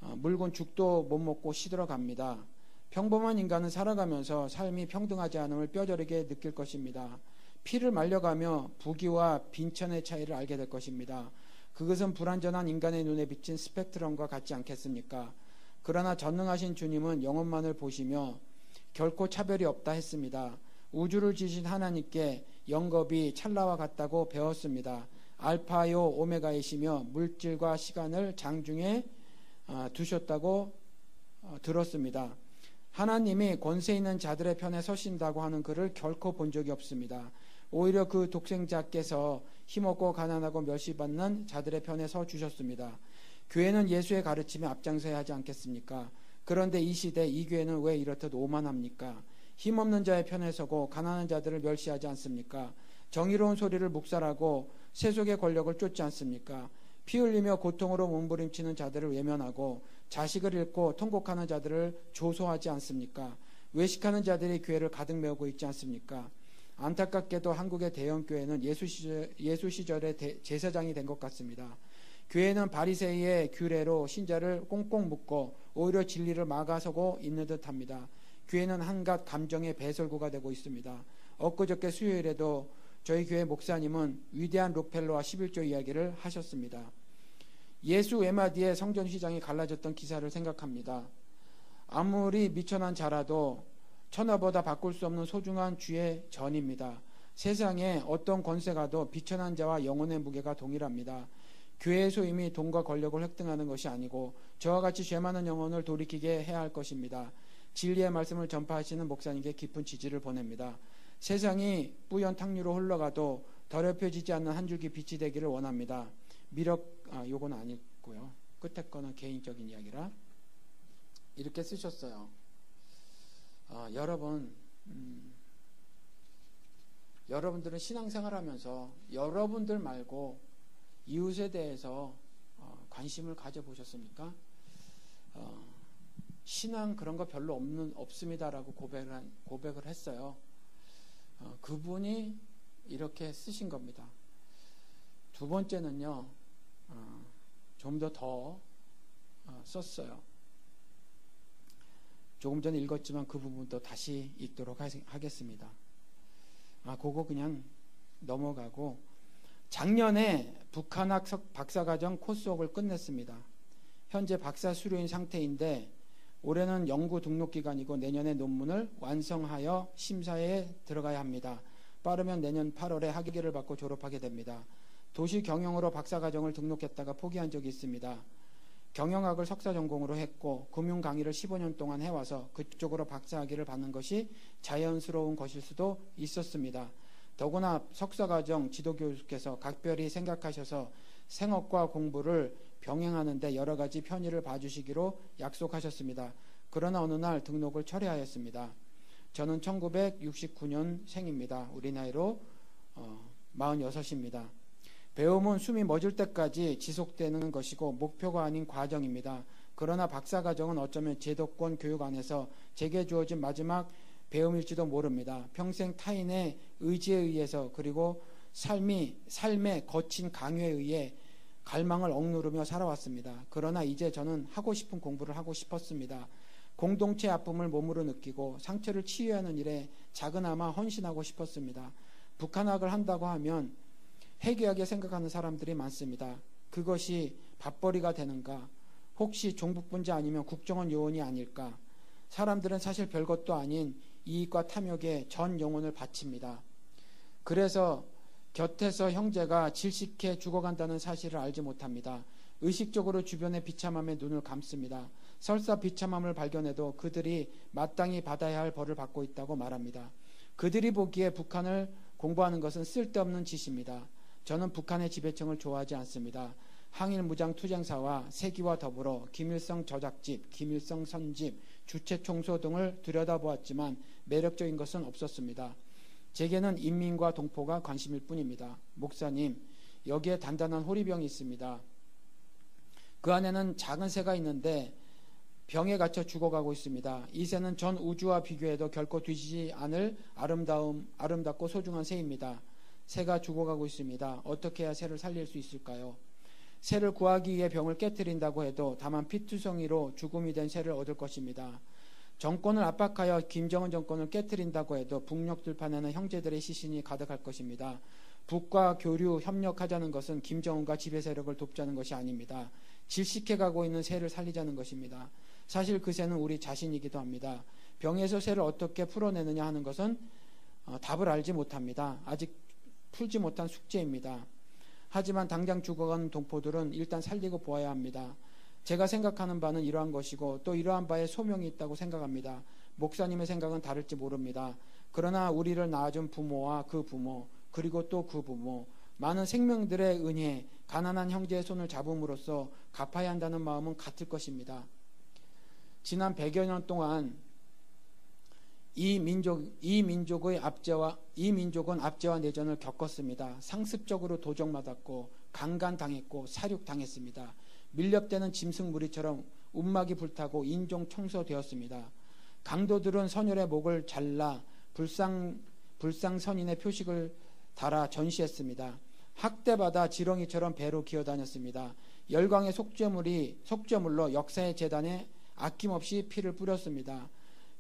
Speaker 1: 묽은 죽도 못 먹고 시들어갑니다. 평범한 인간은 살아가면서 삶이 평등하지 않음을 뼈저리게 느낄 것입니다. 피를 말려가며 부귀와 빈천의 차이를 알게 될 것입니다. 그것은 불완전한 인간의 눈에 비친 스펙트럼과 같지 않겠습니까? 그러나 전능하신 주님은 영혼만을 보시며 결코 차별이 없다 했습니다. 우주를 지신 하나님께 영겁이 찰나와 같다고 배웠습니다. 알파요 오메가이시며 물질과 시간을 장중에 두셨다고 들었습니다. 하나님이 권세 있는 자들의 편에 서신다고 하는 글을 결코 본 적이 없습니다. 오히려 그 독생자께서 힘없고 가난하고 멸시받는 자들의 편에 서 주셨습니다. 교회는 예수의 가르침에 앞장서야 하지 않겠습니까? 그런데 이 시대 이 교회는 왜 이렇듯 오만합니까? 힘없는 자의 편에 서고 가난한 자들을 멸시하지 않습니까? 정의로운 소리를 묵살하고 세속의 권력을 쫓지 않습니까? 피 흘리며 고통으로 몸부림치는 자들을 외면하고 자식을 잃고 통곡하는 자들을 조소하지 않습니까? 외식하는 자들이 교회를 가득 메우고 있지 않습니까? 안타깝게도 한국의 대형교회는 예수 시절에 제사장이 된 것 같습니다. 교회는 바리새이의 규례로 신자를 꽁꽁 묶고 오히려 진리를 막아서고 있는 듯합니다. 교회는 한갓 감정의 배설구가 되고 있습니다. 엊그저께 수요일에도 저희 교회 목사님은 위대한 록펠러와 11조 이야기를 하셨습니다. 예수 외마디에 성전 휘장이 갈라졌던 기사를 생각합니다. 아무리 미천한 자라도 천하보다 바꿀 수 없는 소중한 주의 전입니다. 세상에 어떤 권세가도 비천한 자와 영혼의 무게가 동일합니다. 교회의 소임이 돈과 권력을 획득하는 것이 아니고 저와 같이 죄 많은 영혼을 돌이키게 해야 할 것입니다. 진리의 말씀을 전파하시는 목사님께 깊은 지지를 보냅니다. 세상이 뿌연 탕류로 흘러가도 더럽혀지지 않는 한 줄기 빛이 되기를 원합니다. 요건 아니고요. 끝에 거는 개인적인 이야기라 이렇게 쓰셨어요. 여러분들은 신앙생활하면서 여러분들 말고 이웃에 대해서 관심을 가져보셨습니까? 신앙 그런 거 별로 없습니다라고 고백을 했어요. 그분이 이렇게 쓰신 겁니다. 두 번째는요, 좀 더 썼어요. 조금 전에 읽었지만 그 부분도 다시 읽도록 하겠습니다. 그거 그냥 넘어가고, 작년에 북한학 박사과정 코스웍을 끝냈습니다. 현재 박사 수료인 상태인데 올해는 연구 등록 기간이고 내년에 논문을 완성하여 심사에 들어가야 합니다. 빠르면 내년 8월에 학위를 받고 졸업하게 됩니다. 도시 경영으로 박사과정을 등록했다가 포기한 적이 있습니다. 경영학을 석사 전공으로 했고 금융 강의를 15년 동안 해와서 그쪽으로 박사학위를 받는 것이 자연스러운 것일 수도 있었습니다. 더구나 석사과정 지도교수께서 각별히 생각하셔서 생업과 공부를 병행하는데 여러 가지 편의를 봐주시기로 약속하셨습니다. 그러나 어느 날 등록을 철회하였습니다. 저는 1969년 생입니다. 우리 나이로 46입니다. 배움은 숨이 멎을 때까지 지속되는 것이고 목표가 아닌 과정입니다. 그러나 박사과정은 어쩌면 제도권 교육 안에서 제게 주어진 마지막 배움일지도 모릅니다. 평생 타인의 의지에 의해서 그리고 삶의 거친 강요에 의해 갈망을 억누르며 살아왔습니다. 그러나 이제 저는 하고 싶은 공부를 하고 싶었습니다. 공동체의 아픔을 몸으로 느끼고 상처를 치유하는 일에 작은아마 헌신하고 싶었습니다. 북한학을 한다고 하면 해괴하게 생각하는 사람들이 많습니다. 그것이 밥벌이가 되는가? 혹시 종북분자 아니면 국정원 요원이 아닐까? 사람들은 사실 별것도 아닌 이익과 탐욕에 전 영혼을 바칩니다. 그래서 곁에서 형제가 질식해 죽어간다는 사실을 알지 못합니다. 의식적으로 주변의 비참함에 눈을 감습니다. 설사 비참함을 발견해도 그들이 마땅히 받아야 할 벌을 받고 있다고 말합니다. 그들이 보기에 북한을 공부하는 것은 쓸데없는 짓입니다. 저는 북한의 지배청을 좋아하지 않습니다. 항일 무장투쟁사와 세기와 더불어 김일성 저작집, 김일성 선집, 주체총소 등을 들여다보았지만 매력적인 것은 없었습니다. 제게는 인민과 동포가 관심일 뿐입니다. 목사님, 여기에 단단한 호리병이 있습니다. 그 안에는 작은 새가 있는데 병에 갇혀 죽어가고 있습니다. 이 새는 전 우주와 비교해도 결코 뒤지지 않을 아름답고 소중한 새입니다. 새가 죽어가고 있습니다. 어떻게 해야 새를 살릴 수 있을까요? 새를 구하기 위해 병을 깨뜨린다고 해도 다만 피투성이로 죽음이 된 새를 얻을 것입니다. 정권을 압박하여 김정은 정권을 깨뜨린다고 해도 북녘 들판에는 형제들의 시신이 가득할 것입니다. 북과 교류 협력하자는 것은 김정은과 지배 세력을 돕자는 것이 아닙니다. 질식해가고 있는 새를 살리자는 것입니다. 사실 그 새는 우리 자신이기도 합니다. 병에서 새를 어떻게 풀어내느냐 하는 것은 답을 알지 못합니다. 아직 풀지 못한 숙제입니다. 하지만 당장 죽어가는 동포들은 일단 살리고 보아야 합니다. 제가 생각하는 바는 이러한 것이고 또 이러한 바에 소명이 있다고 생각합니다. 목사님의 생각은 다를지 모릅니다. 그러나 우리를 낳아준 부모와 그 부모 그리고 또 그 부모 많은 생명들의 은혜 가난한 형제의 손을 잡음으로써 갚아야 한다는 마음은 같을 것입니다. 지난 100여 년 동안 이 민족은 압제와 내전을 겪었습니다. 상습적으로 도적맞았고 강간당했고 사륙당했습니다. 밀렵되는 짐승무리처럼 움막이 불타고 인종 청소되었습니다. 강도들은 선열의 목을 잘라 불상선인의 표식을 달아 전시했습니다. 학대받아 지렁이처럼 배로 기어다녔습니다. 열광의 속죄물로 역사의 재단에 아낌없이 피를 뿌렸습니다.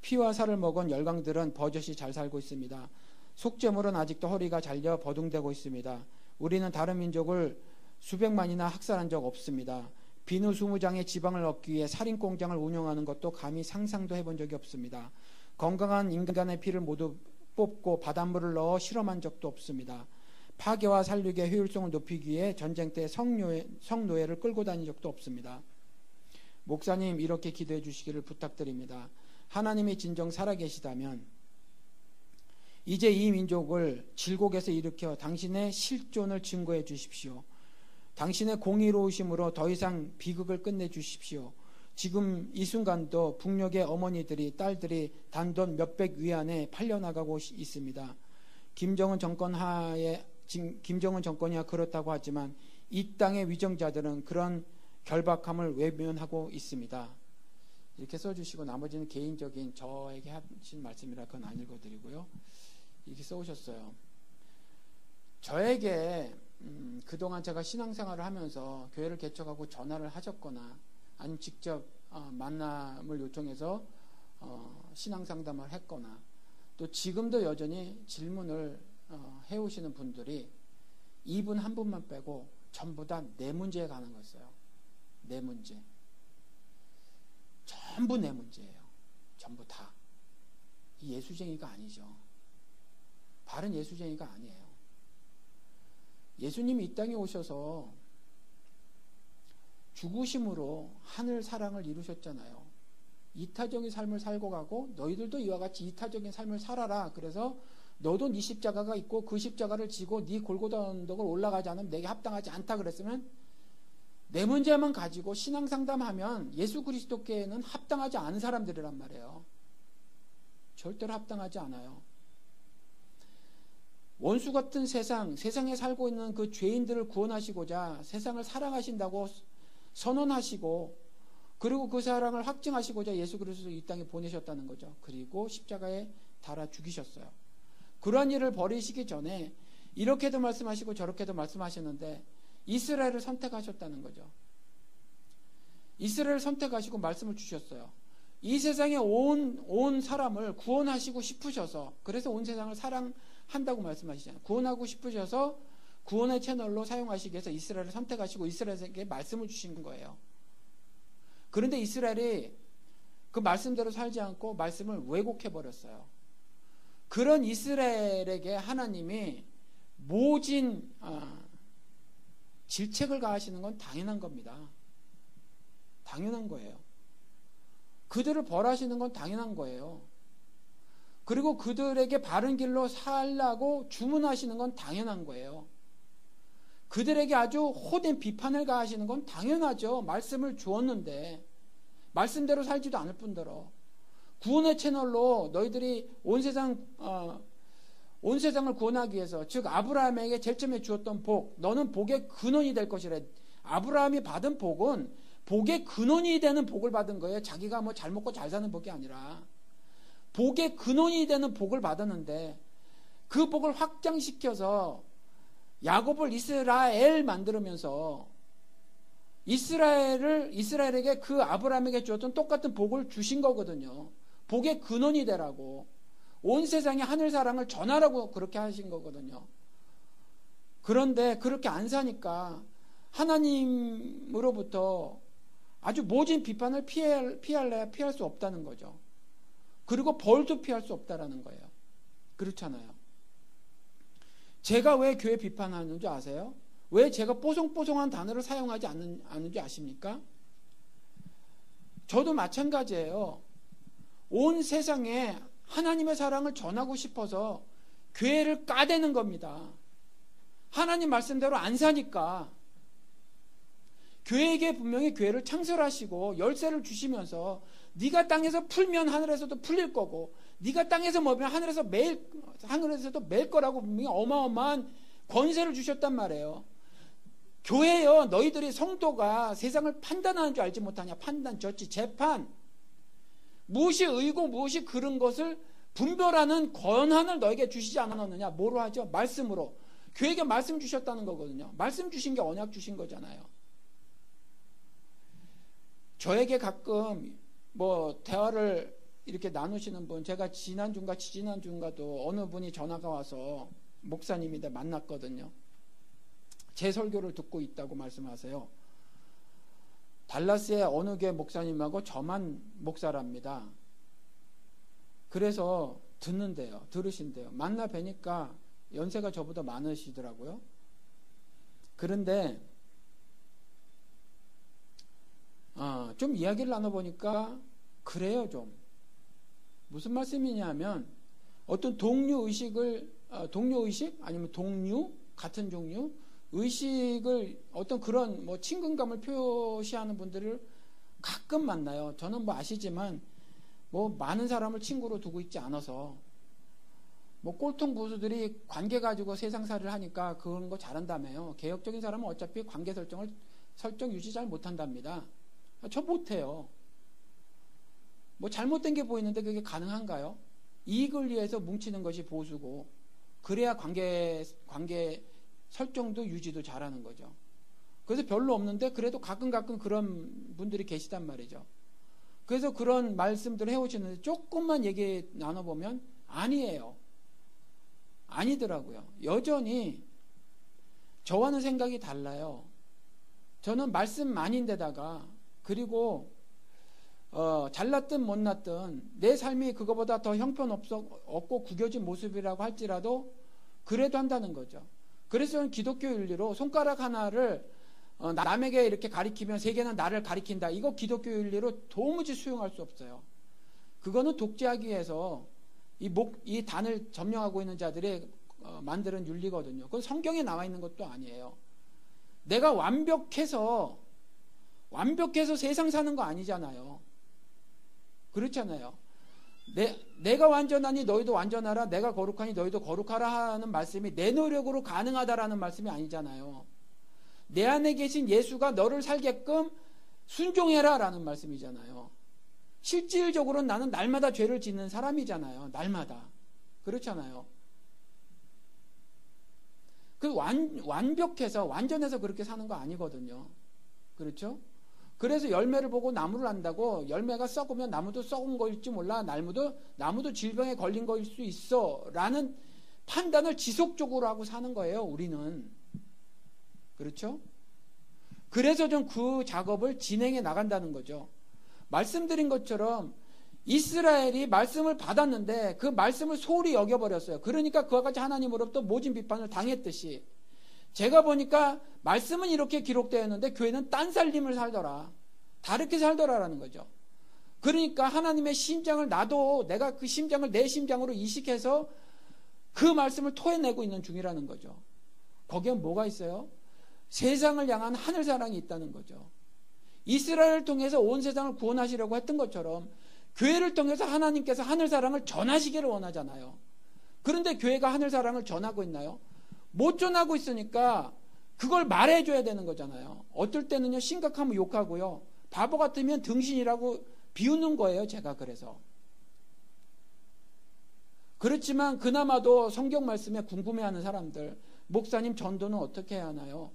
Speaker 1: 피와 살을 먹은 열강들은 버젓이 잘 살고 있습니다. 속죄물은 아직도 허리가 잘려 버둥대고 있습니다. 우리는 다른 민족을 수백만이나 학살한 적 없습니다. 비누 20장의 지방을 얻기 위해 살인공장을 운영하는 것도 감히 상상도 해본 적이 없습니다. 건강한 인간의 피를 모두 뽑고 바닷물을 넣어 실험한 적도 없습니다. 파괴와 살육의 효율성을 높이기 위해 전쟁 때 성노예를 끌고 다닌 적도 없습니다. 목사님, 이렇게 기도해 주시기를 부탁드립니다. 하나님이 진정 살아계시다면 이제 이 민족을 질곡에서 일으켜 당신의 실존을 증거해 주십시오. 당신의 공의로우심으로 더 이상 비극을 끝내 주십시오. 지금 이 순간도 북녘의 어머니들이 딸들이 단돈 몇백 위안에 팔려나가고 있습니다. 김정은 정권이야 그렇다고 하지만 이 땅의 위정자들은 그런 결박함을 외면하고 있습니다. 이렇게 써주시고 나머지는 개인적인 저에게 하신 말씀이라 그건 안 읽어드리고요. 이렇게 써오셨어요. 저에게 그동안 제가 신앙생활을 하면서 교회를 개척하고 전화를 하셨거나 아니면 직접 만남을 요청해서 신앙상담을 했거나 또 지금도 여전히 질문을 해오시는 분들이 이분 한 분만 빼고 전부 다 내 문제에 가는 거였어요. 내 문제. 전부 내 문제예요. 전부 다. 이 예수쟁이가 아니죠. 바른 예수쟁이가 아니에요. 예수님이 이 땅에 오셔서 죽으심으로 하늘 사랑을 이루셨잖아요. 이타적인 삶을 살고 가고 너희들도 이와 같이 이타적인 삶을 살아라. 그래서 너도 네 십자가가 있고 그 십자가를 지고 네 골고다 언덕을 올라가지 않으면 내게 합당하지 않다 그랬으면 내 문제만 가지고 신앙상담하면 예수 그리스도께는 합당하지 않은 사람들이란 말이에요. 절대로 합당하지 않아요. 원수 같은 세상에 살고 있는 그 죄인들을 구원하시고자 세상을 사랑하신다고 선언하시고 그리고 그 사랑을 확증하시고자 예수 그리스도를 이 땅에 보내셨다는 거죠. 그리고 십자가에 달아 죽이셨어요. 그러한 일을 벌이시기 전에 이렇게도 말씀하시고 저렇게도 말씀하셨는데 이스라엘을 선택하셨다는 거죠. 이스라엘을 선택하시고 말씀을 주셨어요. 이 세상에 온 사람을 구원하시고 싶으셔서 그래서 온 세상을 사랑한다고 말씀하시잖아요. 구원하고 싶으셔서 구원의 채널로 사용하시기 위해서 이스라엘을 선택하시고 이스라엘에게 말씀을 주신 거예요. 그런데 이스라엘이 그 말씀대로 살지 않고 말씀을 왜곡해버렸어요. 그런 이스라엘에게 하나님이 모진 질책을 가하시는 건 당연한 겁니다. 당연한 거예요. 그들을 벌하시는 건 당연한 거예요. 그리고 그들에게 바른 길로 살라고 주문하시는 건 당연한 거예요. 그들에게 아주 호된 비판을 가하시는 건 당연하죠. 말씀을 주었는데 말씀대로 살지도 않을 뿐더러 구원의 채널로 너희들이 온 세상을 구원하기 위해서 즉 아브라함에게 제일 처음에 주었던 복 너는 복의 근원이 될 것이래. 아브라함이 받은 복은 복의 근원이 되는 복을 받은 거예요. 자기가 뭐 잘 먹고 잘 사는 복이 아니라 복의 근원이 되는 복을 받았는데 그 복을 확장시켜서 야곱을 이스라엘 만들면서 이스라엘에게 그 아브라함에게 주었던 똑같은 복을 주신 거거든요. 복의 근원이 되라고 온 세상에 하늘 사랑을 전하라고 그렇게 하신 거거든요. 그런데 그렇게 안 사니까 하나님으로부터 아주 모진 비판을 피할 수 없다는 거죠. 그리고 벌도 피할 수 없다라는 거예요. 그렇잖아요. 제가 왜 교회 비판하는 줄 아세요? 왜 제가 뽀송뽀송한 단어를 사용하지 않는 줄 아십니까? 저도 마찬가지예요. 온 세상에 하나님의 사랑을 전하고 싶어서 교회를 까대는 겁니다. 하나님 말씀대로 안 사니까. 교회에게 분명히 교회를 창설하시고 열쇠를 주시면서 네가 땅에서 풀면 하늘에서도 풀릴 거고 네가 땅에서 먹으면 하늘에서도 맬 거라고 분명히 어마어마한 권세를 주셨단 말이에요. 교회요, 너희들이 성도가 세상을 판단하는 줄 알지 못하냐? 판단, 저치, 재판, 무엇이 의고 무엇이 그른 것을 분별하는 권한을 너에게 주시지 않았느냐? 뭐로 하죠? 말씀으로. 교회에게 말씀 주셨다는 거거든요. 말씀 주신 게 언약 주신 거잖아요. 저에게 가끔 뭐 대화를 이렇게 나누시는 분, 제가 지난주인가 지지난주인가도 어느 분이 전화가 와서 목사님인데 만났거든요. 제 설교를 듣고 있다고 말씀하세요. 달라스의 어느 교회 목사님하고 저만 목사랍니다. 그래서 들으신대요. 만나 뵈니까 연세가 저보다 많으시더라고요. 그런데 좀 이야기를 나눠보니까 그래요. 좀 무슨 말씀이냐면 어떤 동료 의식 아니면 동료 같은 종류 의식을 어떤 그런 뭐 친근감을 표시하는 분들을 가끔 만나요. 저는 뭐 아시지만 뭐 많은 사람을 친구로 두고 있지 않아서 뭐 꼴통 보수들이 관계 가지고 세상살이를 하니까 그런 거 잘한다며요. 개혁적인 사람은 어차피 관계 설정 유지 잘 못한답니다. 저 못해요. 뭐 잘못된 게 보이는데 그게 가능한가요? 이익을 위해서 뭉치는 것이 보수고 그래야 관계 설정도 유지도 잘하는 거죠. 그래서 별로 없는데 그래도 가끔 그런 분들이 계시단 말이죠. 그래서 그런 말씀들을 해오시는데 조금만 얘기 나눠보면 아니에요. 아니더라고요. 여전히 저와는 생각이 달라요. 저는 말씀 만인데다가 그리고 잘났든 못났든 내 삶이 그거보다 더 형편없고 구겨진 모습이라고 할지라도 그래도 한다는 거죠. 그래서 저는 기독교 윤리로 손가락 하나를 남에게 이렇게 가리키면 세 개는 나를 가리킨다. 이거 기독교 윤리로 도무지 수용할 수 없어요. 그거는 독재하기 위해서 이 단을 점령하고 있는 자들이 만드는 윤리거든요. 그건 성경에 나와 있는 것도 아니에요. 내가 완벽해서 세상 사는 거 아니잖아요. 그렇잖아요. 내가 완전하니 너희도 완전하라. 내가 거룩하니 너희도 거룩하라 하는 말씀이 내 노력으로 가능하다라는 말씀이 아니잖아요. 내 안에 계신 예수가 너를 살게끔 순종해라 라는 말씀이잖아요. 실질적으로 나는 날마다 죄를 짓는 사람이잖아요. 날마다. 그렇잖아요. 완벽해서 완전해서 그렇게 사는 거 아니거든요. 그렇죠? 그래서 열매를 보고 나무를 안다고 열매가 썩으면 나무도 썩은 거일지 몰라. 나무도 질병에 걸린 거일 수 있어 라는 판단을 지속적으로 하고 사는 거예요. 우리는. 그렇죠? 그래서 좀 그 작업을 진행해 나간다는 거죠. 말씀드린 것처럼 이스라엘이 말씀을 받았는데 그 말씀을 소홀히 여겨버렸어요. 그러니까 그와 같이 하나님으로부터 모진 비판을 당했듯이 제가 보니까 말씀은 이렇게 기록되어 있는데 교회는 딴 살림을 살더라. 다르게 살더라라는 거죠. 그러니까 하나님의 심장을 내가 그 심장을 내 심장으로 이식해서 그 말씀을 토해내고 있는 중이라는 거죠. 거기에 뭐가 있어요? 세상을 향한 하늘 사랑이 있다는 거죠. 이스라엘을 통해서 온 세상을 구원하시려고 했던 것처럼 교회를 통해서 하나님께서 하늘 사랑을 전하시기를 원하잖아요. 그런데 교회가 하늘 사랑을 전하고 있나요? 못 전하고 있으니까 그걸 말해줘야 되는 거잖아요. 어떨 때는요 심각하면 욕하고요, 바보 같으면 등신이라고 비웃는 거예요. 제가 그래서. 그렇지만 그나마도 성경 말씀에 궁금해하는 사람들, 목사님 전도는 어떻게 해야 하나요?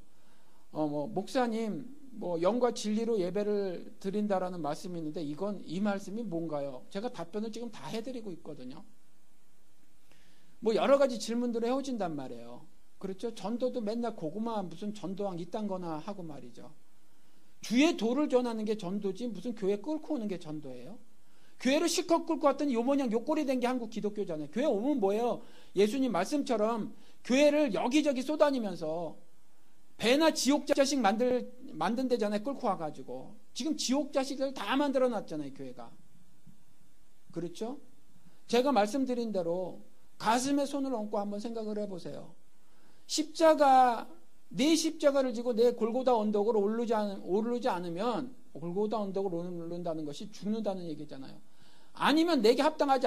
Speaker 1: 목사님 영과 진리로 예배를 드린다라는 말씀이 있는데 이 말씀이 뭔가요? 제가 답변을 지금 다 해드리고 있거든요. 여러 가지 질문들을 해오진단 말이에요. 그렇죠? 전도도 맨날 고구마 무슨 전도왕 이딴 거나 하고 말이죠. 주의 도를 전하는 게 전도지 무슨 교회 끌고 오는 게 전도예요? 교회를 실컷 끌고 왔더니 요 모양 요꼴이 된 게 한국 기독교잖아요. 교회 오면 뭐예요? 예수님 말씀처럼 교회를 여기저기 쏘다니면서 배나 지옥 자식 만든 데잖아요. 끌고 와가지고 지금 지옥 자식을 다 만들어 놨잖아요. 교회가. 그렇죠? 제가 말씀드린 대로 가슴에 손을 얹고 한번 생각을 해보세요. 내 십자가를 지고 내 골고다 언덕으로 오르지 않으면, 골고다 언덕으로 오른다는 것이 죽는다는 얘기잖아요. 아니면 내게 합당하지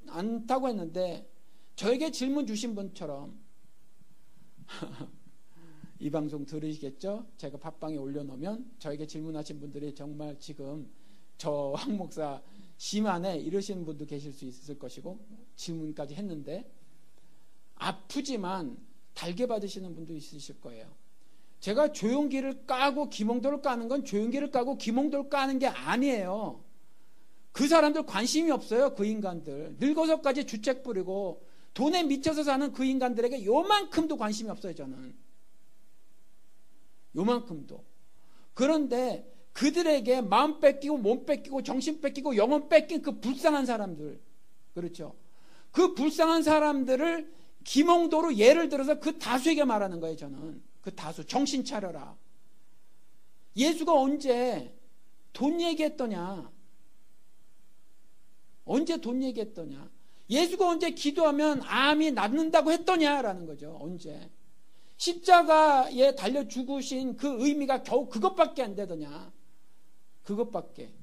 Speaker 1: 않다고 했는데 저에게 질문 주신 분처럼 이 방송 들으시겠죠? 제가 팟빵에 올려놓으면 저에게 질문하신 분들이 정말 지금 저 황 목사 심하네 이러시는 분도 계실 수 있을 것이고 질문까지 했는데 아프지만 달게 받으시는 분도 있으실 거예요. 제가 조용기를 까고 기몽도를 까는 건 조용기를 까고 기몽도를 까는 게 아니에요. 그 사람들 관심이 없어요. 그 인간들. 늙어서까지 주책 부리고 돈에 미쳐서 사는 그 인간들에게 요만큼도 관심이 없어요. 저는. 요만큼도. 그런데 그들에게 마음 뺏기고 몸 뺏기고 정신 뺏기고 영혼 뺏긴 그 불쌍한 사람들. 그렇죠. 그 불쌍한 사람들을 기몽도로 예를 들어서 그 다수에게 말하는 거예요. 저는. 그 다수. 정신 차려라. 예수가 언제 돈 얘기했더냐? 언제 돈 얘기했더냐? 예수가 언제 기도하면 암이 낫는다고 했더냐라는 거죠. 언제? 십자가에 달려 죽으신 그 의미가 겨우 그것밖에 안 되더냐. 그것밖에.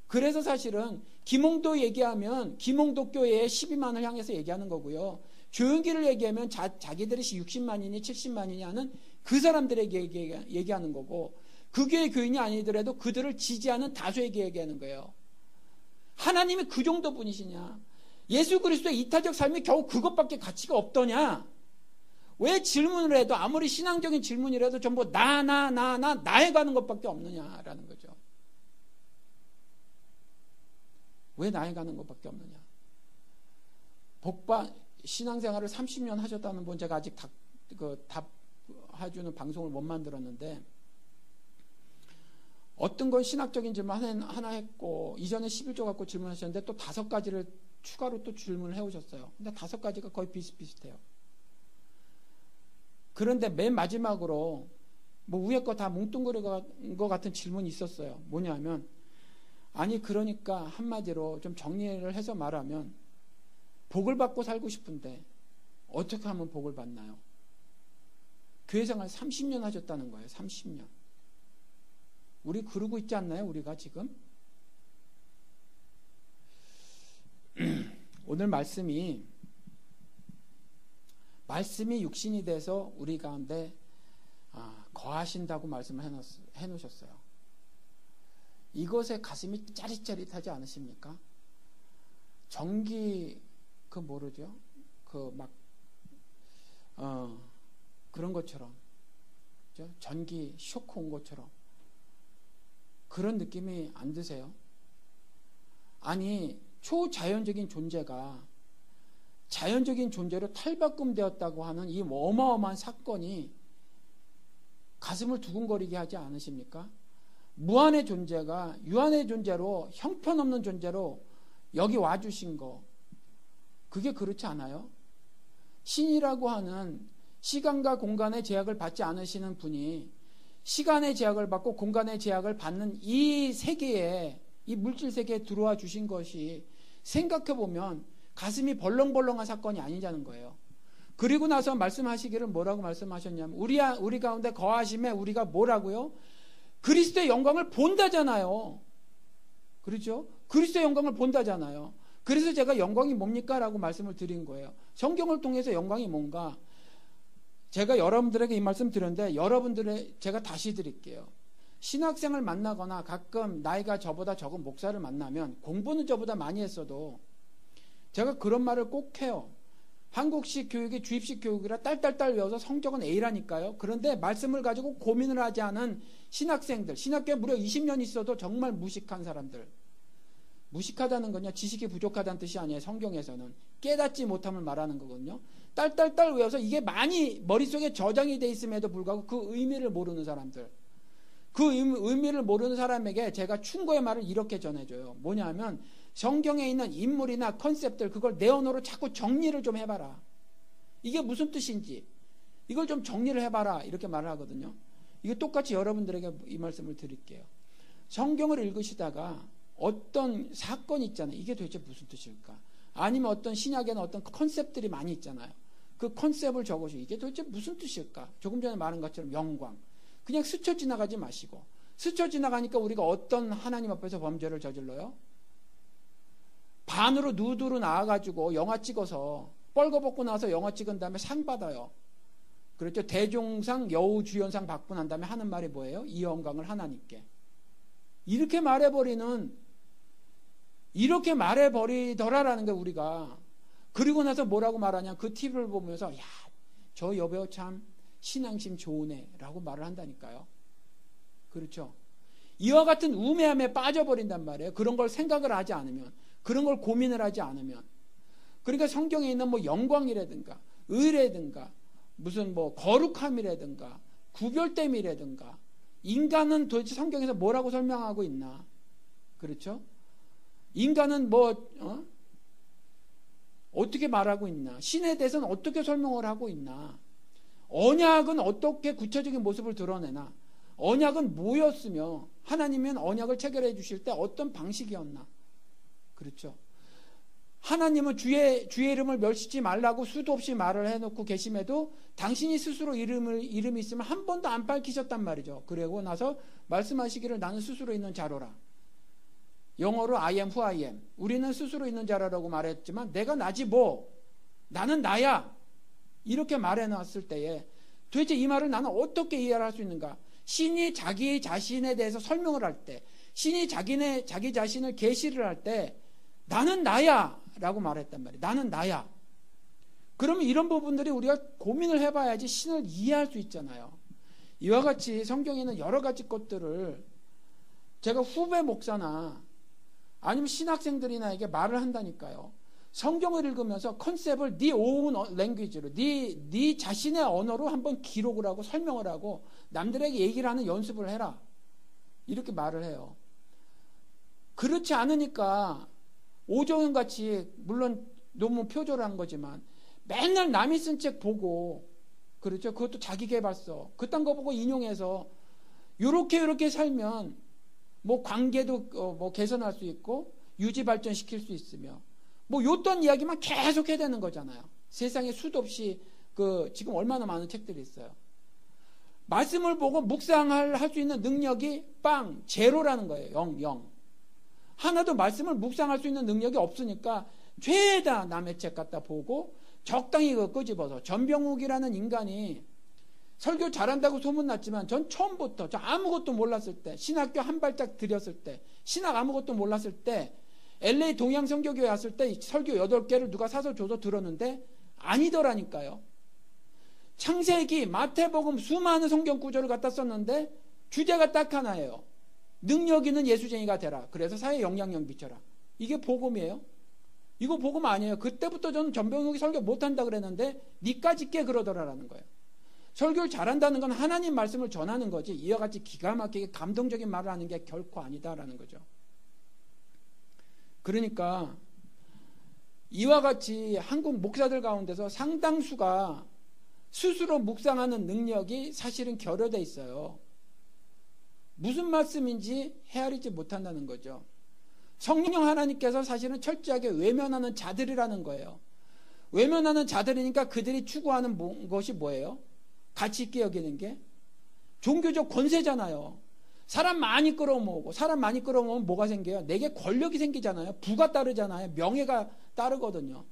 Speaker 1: 그래서 사실은 김홍도 얘기하면 김홍도 교회의 12만을 향해서 얘기하는 거고요. 조용기를 얘기하면 자기들이 60만이니 70만이니 하는 그 사람들에게 얘기하는 거고, 그 교회 교인이 아니더라도 그들을 지지하는 다수에게 얘기하는 거예요. 하나님이 그 정도 분이시냐? 예수 그리스도의 이타적 삶이 겨우 그것밖에 가치가 없더냐? 왜 질문을 해도 아무리 신앙적인 질문이라도 전부 나에 가는 것밖에 없느냐라는 거죠. 왜 나에 가는 것밖에 없느냐? 신앙생활을 30년 하셨다는 분 제가 아직 답해주는 방송을 못 만들었는데, 어떤 건 신학적인 질문 하나 했고 이전에 11조 갖고 질문하셨는데 또 5가지를 추가로 또 질문을 해오셨어요. 근데 5가지가 거의 비슷비슷해요. 그런데 맨 마지막으로 뭐 위에 거 다 뭉뚱그린 것 같은 질문이 있었어요. 뭐냐면, 아니 그러니까 한마디로 좀 정리를 해서 말하면 복을 받고 살고 싶은데 어떻게 하면 복을 받나요? 교회생활 30년 하셨다는 거예요. 30년. 우리 그러고 있지 않나요? 우리가 지금? 오늘 말씀이 육신이 돼서 우리 가운데 거하신다고 말씀을 해놓으셨어요. 이것에 가슴이 짜릿짜릿하지 않으십니까? 전기 모르죠? 그런 것처럼, 그렇죠? 전기 쇼크 온 것처럼 그런 느낌이 안 드세요? 아니, 초자연적인 존재가 자연적인 존재로 탈바꿈되었다고 하는 이 어마어마한 사건이 가슴을 두근거리게 하지 않으십니까? 무한의 존재가 유한의 존재로, 형편없는 존재로 여기 와주신 거, 그게 그렇지 않아요? 신이라고 하는 시간과 공간의 제약을 받지 않으시는 분이 시간의 제약을 받고 공간의 제약을 받는 이 세계에, 이 물질 세계에 들어와 주신 것이 생각해보면 가슴이 벌렁벌렁한 사건이 아니냐는 거예요. 그리고 나서 말씀하시기를 뭐라고 말씀하셨냐면, 우리 가운데 거하심에 우리가 뭐라고요? 그리스도의 영광을 본다잖아요. 그렇죠? 그리스도의 영광을 본다잖아요. 그래서 제가 영광이 뭡니까? 라고 말씀을 드린 거예요. 성경을 통해서 영광이 뭔가, 제가 여러분들에게 이 말씀 드렸는데 제가 다시 드릴게요. 신학생을 만나거나 가끔 나이가 저보다 적은 목사를 만나면, 공부는 저보다 많이 했어도 제가 그런 말을 꼭 해요. 한국식 교육이 주입식 교육이라 딸딸딸 외워서 성적은 A라니까요. 그런데 말씀을 가지고 고민을 하지 않은 신학생들, 신학교에 무려 20년 있어도 정말 무식한 사람들. 무식하다는 건요, 지식이 부족하다는 뜻이 아니에요. 성경에서는 깨닫지 못함을 말하는 거거든요. 딸딸딸 외워서 이게 많이 머릿속에 저장이 돼 있음에도 불구하고 그 의미를 모르는 사람들, 그 의미를 모르는 사람에게 제가 충고의 말을 이렇게 전해줘요. 뭐냐면, 성경에 있는 인물이나 컨셉들, 그걸 내 언어로 자꾸 정리를 좀 해봐라. 이게 무슨 뜻인지 이걸 좀 정리를 해봐라, 이렇게 말을 하거든요. 이거 똑같이 여러분들에게 이 말씀을 드릴게요. 성경을 읽으시다가 어떤 사건이 있잖아요. 이게 도대체 무슨 뜻일까? 아니면 어떤 신약에는 어떤 컨셉들이 많이 있잖아요. 그 컨셉을 적으시고 이게 도대체 무슨 뜻일까? 조금 전에 말한 것처럼 영광. 그냥 스쳐 지나가지 마시고, 스쳐 지나가니까 우리가 어떤 하나님 앞에서 범죄를 저질러요? 반으로 누드로 나와가지고 영화 찍어서 뻘거벗고 나서 영화 찍은 다음에 상 받아요. 그렇죠? 대종상, 여우주연상 받고 난 다음에 하는 말이 뭐예요? 이 영광을 하나님께. 이렇게 말해버리더라라는 게 우리가. 그리고 나서 뭐라고 말하냐? 그 TV를 보면서, 야, 저 여배우 참 신앙심 좋으네 라고 말을 한다니까요. 그렇죠? 이와 같은 우매함에 빠져버린단 말이에요. 그런 걸 생각을 하지 않으면, 그런 걸 고민을 하지 않으면. 그러니까 성경에 있는 뭐 영광이라든가 의라든가 무슨 뭐 거룩함이라든가 구별됨이라든가, 인간은 도대체 성경에서 뭐라고 설명하고 있나? 그렇죠? 인간은 어떻게 말하고 있나? 신에 대해서는 어떻게 설명을 하고 있나? 언약은 어떻게 구체적인 모습을 드러내나? 언약은 뭐였으며 하나님은 언약을 체결해 주실 때 어떤 방식이었나? 그렇죠? 하나님은 주의 이름을 멸시지 말라고 수도 없이 말을 해놓고 계심에도 당신이 스스로 이름이 있으면 한 번도 안 밝히셨단 말이죠. 그러고 나서 말씀하시기를 나는 스스로 있는 자로라. 영어로 I am who I am. 우리는 스스로 있는 자라고 말했지만 내가 나지 뭐. 나는 나야. 이렇게 말해놨을 때에 도대체 이 말을 나는 어떻게 이해를 할 수 있는가? 신이 자기 자신에 대해서 설명을 할 때, 신이 자기 자신을 계시를 할 때 나는 나야 라고 말했단 말이에요. 나는 나야. 그러면 이런 부분들이 우리가 고민을 해봐야지 신을 이해할 수 있잖아요. 이와 같이 성경에 있는 여러 가지 것들을 제가 후배 목사나 아니면 신학생들이나에게 말을 한다니까요. 성경을 읽으면서 컨셉을 네 own language로 네 자신의 언어로 한번 기록을 하고 설명을 하고 남들에게 얘기를 하는 연습을 해라. 이렇게 말을 해요. 그렇지 않으니까 오정현 같이 물론 너무 표절한 거지만 맨날 남이 쓴 책 보고 그렇죠. 그것도 자기계발서 그딴 거 보고 인용해서 요렇게 살면 뭐 관계도 뭐 개선할 수 있고 유지 발전시킬 수 있으며 뭐 요딴 이야기만 계속 해야 되는 거잖아요. 세상에 수도 없이 지금 얼마나 많은 책들이 있어요. 말씀을 보고 묵상할 수 있는 능력이 제로라는 거예요. 0. 하나도 말씀을 묵상할 수 있는 능력이 없으니까 죄다 남의 책 갖다 보고 적당히 끄집어서 전병욱이라는 인간이 설교 잘한다고 소문났지만 전 처음부터 저 아무것도 몰랐을 때 신학교 한 발짝 들였을 때 신학 아무것도 몰랐을 때 LA 동양선교교회 왔을 때 설교 8개를 누가 사서 줘서 들었는데 아니더라니까요. 창세기, 마태복음 수많은 성경 구절을 갖다 썼는데 주제가 딱 하나예요. 능력 있는 예수쟁이가 되라. 그래서 사회에 영향력 미쳐라. 이게 복음이에요? 이거 복음 아니에요. 그때부터 저는 전병욱이 설교 못한다 그랬는데 니까지 꽤 그러더라라는 거예요. 설교를 잘한다는 건 하나님 말씀을 전하는 거지 이와 같이 기가 막히게 감동적인 말을 하는 게 결코 아니다라는 거죠. 그러니까 이와 같이 한국 목사들 가운데서 상당수가 스스로 묵상하는 능력이 사실은 결여되어 있어요. 무슨 말씀인지 헤아리지 못한다는 거죠. 성령 하나님께서 사실은 철저하게 외면하는 자들이라는 거예요. 외면하는 자들이니까 그들이 추구하는 것이 뭐예요? 가치 있게 여기는 게 종교적 권세잖아요. 사람 많이 끌어모으고 사람 많이 끌어모으면 뭐가 생겨요? 내게 권력이 생기잖아요. 부가 따르잖아요. 명예가 따르거든요.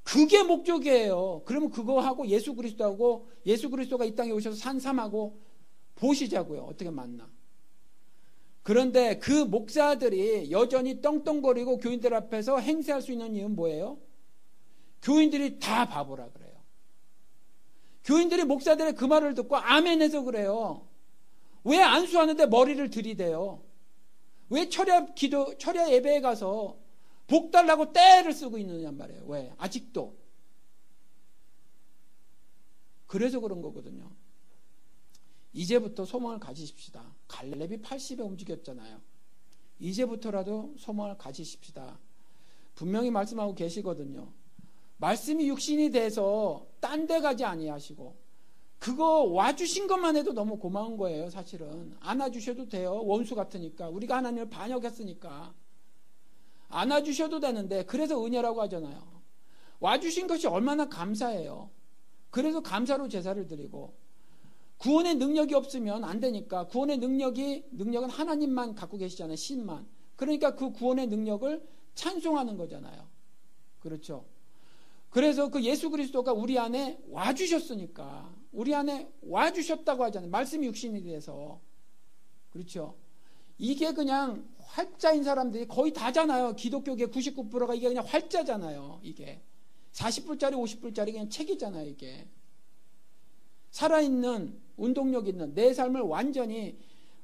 Speaker 1: 그게 목적이에요. 그러면 그거 하고 예수 그리스도하고 예수 그리스도가 이 땅에 오셔서 산삼하고 보시자고요. 어떻게 만나. 그런데 그 목사들이 여전히 떵떵거리고 교인들 앞에서 행세할 수 있는 이유는 뭐예요? 교인들이 다 바보라 그래요. 교인들이 목사들의 그 말을 듣고 아멘해서 그래요. 왜 안수하는데 머리를 들이대요? 왜 철야 예배에 가서 복 달라고 떼를 쓰고 있느냐 말이에요. 왜? 아직도. 그래서 그런 거거든요. 이제부터 소망을 가지십시다. 갈렙이 80에 움직였잖아요. 이제부터라도 소망을 가지십시다. 분명히 말씀하고 계시거든요. 말씀이 육신이 돼서 딴 데 가지 아니하시고 그거 와주신 것만 해도 너무 고마운 거예요. 사실은 안아주셔도 돼요. 원수 같으니까 우리가 하나님을 반역했으니까 안아주셔도 되는데 그래서 은혜라고 하잖아요. 와주신 것이 얼마나 감사해요. 그래서 감사로 제사를 드리고 구원의 능력이 없으면 안 되니까 구원의 능력은 하나님만 갖고 계시잖아요. 신만. 그러니까 그 구원의 능력을 찬송하는 거잖아요. 그렇죠. 그래서 그 예수 그리스도가 우리 안에 와주셨으니까 우리 안에 와주셨다고 하잖아요. 말씀이 육신이 돼서. 그렇죠. 이게 그냥 활자인 사람들이 거의 다잖아요. 기독교계 99%가 이게 그냥 활자잖아요. 이게 40불짜리 50불짜리 그냥 책이잖아요. 이게 살아있는 운동력 있는 내 삶을 완전히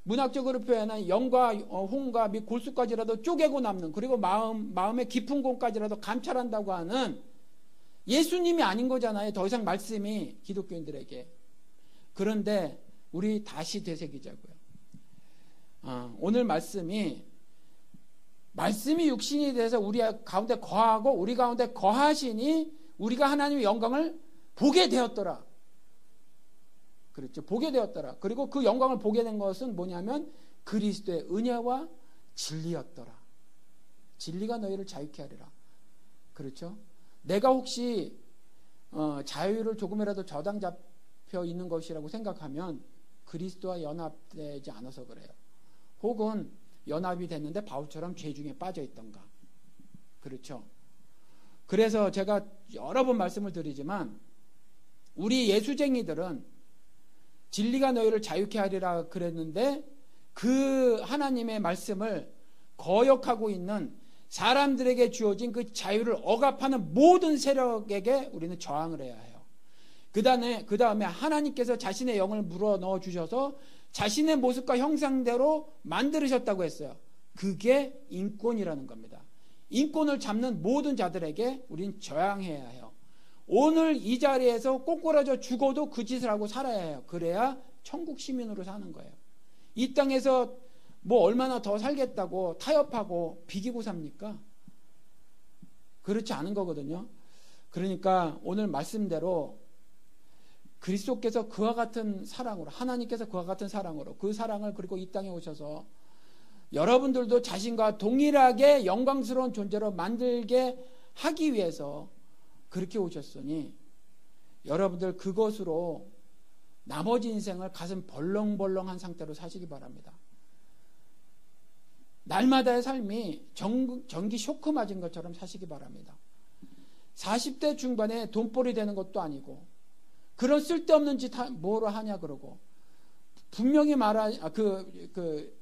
Speaker 1: 문학적으로 표현한 영과 홍과 및 골수까지라도 쪼개고 남는 그리고 마음의 깊은 곳까지라도 감찰한다고 하는 예수님이 아닌 거잖아요. 더 이상 말씀이 기독교인들에게. 그런데 우리 다시 되새기자고요. 오늘 말씀이 육신이 돼서 우리 가운데 거하고 우리 가운데 거하시니 우리가 하나님의 영광을 보게 되었더라. 그렇죠. 보게 되었더라. 그리고 그 영광을 보게 된 것은 뭐냐면 그리스도의 은혜와 진리였더라. 진리가 너희를 자유케 하리라. 그렇죠? 내가 혹시 자유를 조금이라도 저당 잡혀 있는 것이라고 생각하면 그리스도와 연합되지 않아서 그래요. 혹은 연합이 됐는데 바울처럼 죄 중에 빠져 있던가. 그렇죠? 그래서 제가 여러 번 말씀을 드리지만 우리 예수쟁이들은 진리가 너희를 자유케 하리라 그랬는데 그 하나님의 말씀을 거역하고 있는 사람들에게 주어진 그 자유를 억압하는 모든 세력에게 우리는 저항을 해야 해요. 그 다음에 하나님께서 자신의 영을 물어 넣어 주셔서 자신의 모습과 형상대로 만들으셨다고 했어요. 그게 인권이라는 겁니다. 인권을 잡는 모든 자들에게 우리는 저항해야 해요. 오늘 이 자리에서 꼬꾸라져 죽어도 그 짓을 하고 살아야 해요. 그래야 천국 시민으로 사는 거예요. 이 땅에서 뭐 얼마나 더 살겠다고 타협하고 비기고 삽니까? 그렇지 않은 거거든요. 그러니까 오늘 말씀대로 그리스도께서 그와 같은 사랑으로, 하나님께서 그와 같은 사랑으로 그 사랑을 그리고 이 땅에 오셔서 여러분들도 자신과 동일하게 영광스러운 존재로 만들게 하기 위해서 그렇게 오셨으니 여러분들 그것으로 나머지 인생을 가슴 벌렁벌렁한 상태로 사시기 바랍니다. 날마다의 삶이 전기 쇼크 맞은 것처럼 사시기 바랍니다. 40대 중반에 돈벌이 되는 것도 아니고 그런 쓸데없는 짓 뭐로 하냐 그러고 분명히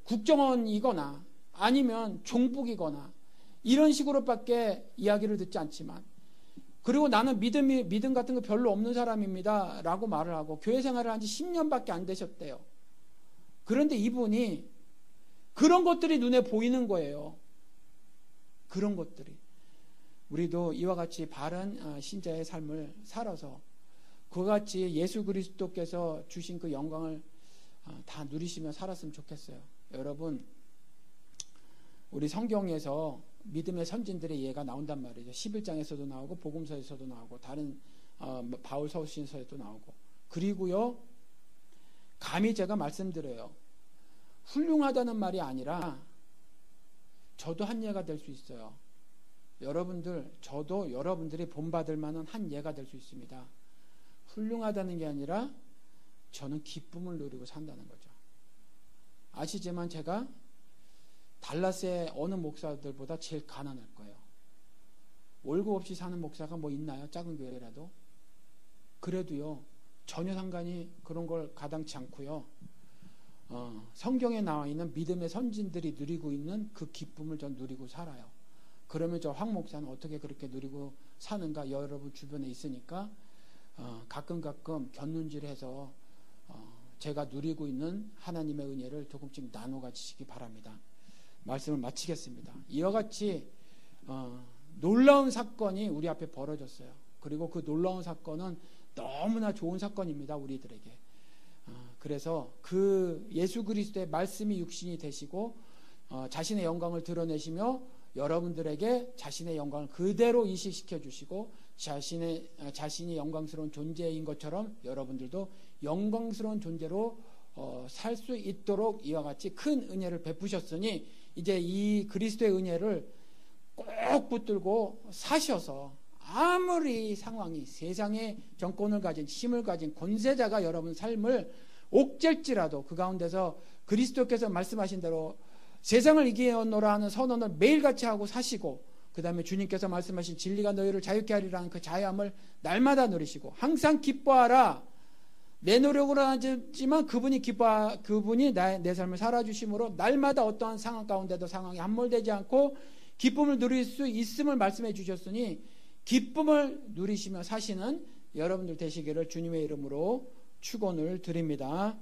Speaker 1: 국정원이거나 아니면 종북이거나 이런 식으로밖에 이야기를 듣지 않지만 그리고 나는 믿음 같은 거 별로 없는 사람입니다 라고 말을 하고 교회 생활을 한 지 10년밖에 안 되셨대요. 그런데 이분이 그런 것들이 눈에 보이는 거예요. 그런 것들이. 우리도 이와 같이 바른 신자의 삶을 살아서 그와 같이 예수 그리스도께서 주신 그 영광을 다 누리시며 살았으면 좋겠어요. 여러분, 우리 성경에서 믿음의 선진들의 예가 나온단 말이죠. 11장에서도 나오고 복음서에서도 나오고 다른 바울 서신서에도 나오고. 그리고요, 감히 제가 말씀드려요. 훌륭하다는 말이 아니라 저도 한 예가 될 수 있어요. 저도 여러분들이 본받을 만한 한 예가 될 수 있습니다. 훌륭하다는 게 아니라 저는 기쁨을 누리고 산다는 거죠. 아시지만 제가 달라스의 어느 목사들보다 제일 가난할 거예요. 월급 없이 사는 목사가 뭐 있나요? 작은 교회라도. 그래도요, 전혀 상관이 그런 걸 가당치 않고요. 성경에 나와 있는 믿음의 선진들이 누리고 있는 그 기쁨을 전 누리고 살아요. 그러면 저 황 목사는 어떻게 그렇게 누리고 사는가 여러분 주변에 있으니까 가끔 곁눈질해서 제가 누리고 있는 하나님의 은혜를 조금씩 나눠 가지시기 바랍니다. 말씀을 마치겠습니다. 이와 같이 놀라운 사건이 우리 앞에 벌어졌어요. 그리고 그 놀라운 사건은 너무나 좋은 사건입니다. 우리들에게. 그래서 그 예수 그리스도의 말씀이 육신이 되시고 자신의 영광을 드러내시며 여러분들에게 자신의 영광을 그대로 이식시켜 주시고 자신이 영광스러운 존재인 것처럼 여러분들도 영광스러운 존재로 살 수 있도록 이와 같이 큰 은혜를 베푸셨으니 이제 이 그리스도의 은혜를 꼭 붙들고 사셔서 아무리 상황이 세상의 정권을 가진 힘을 가진 권세자가 여러분 삶을 옥죄일지라도 그 가운데서 그리스도께서 말씀하신 대로 세상을 이기노라 하는 선언을 매일같이 하고 사시고 그 다음에 주님께서 말씀하신 진리가 너희를 자유케 하리라는 그 자유함을 날마다 누리시고 항상 기뻐하라. 내 노력으로 하지만 그분이 내 삶을 살아주심으로 날마다 어떠한 상황 가운데도 상황이 함몰되지 않고 기쁨을 누릴 수 있음을 말씀해 주셨으니 기쁨을 누리시며 사시는 여러분들 되시기를 주님의 이름으로 축원을 드립니다.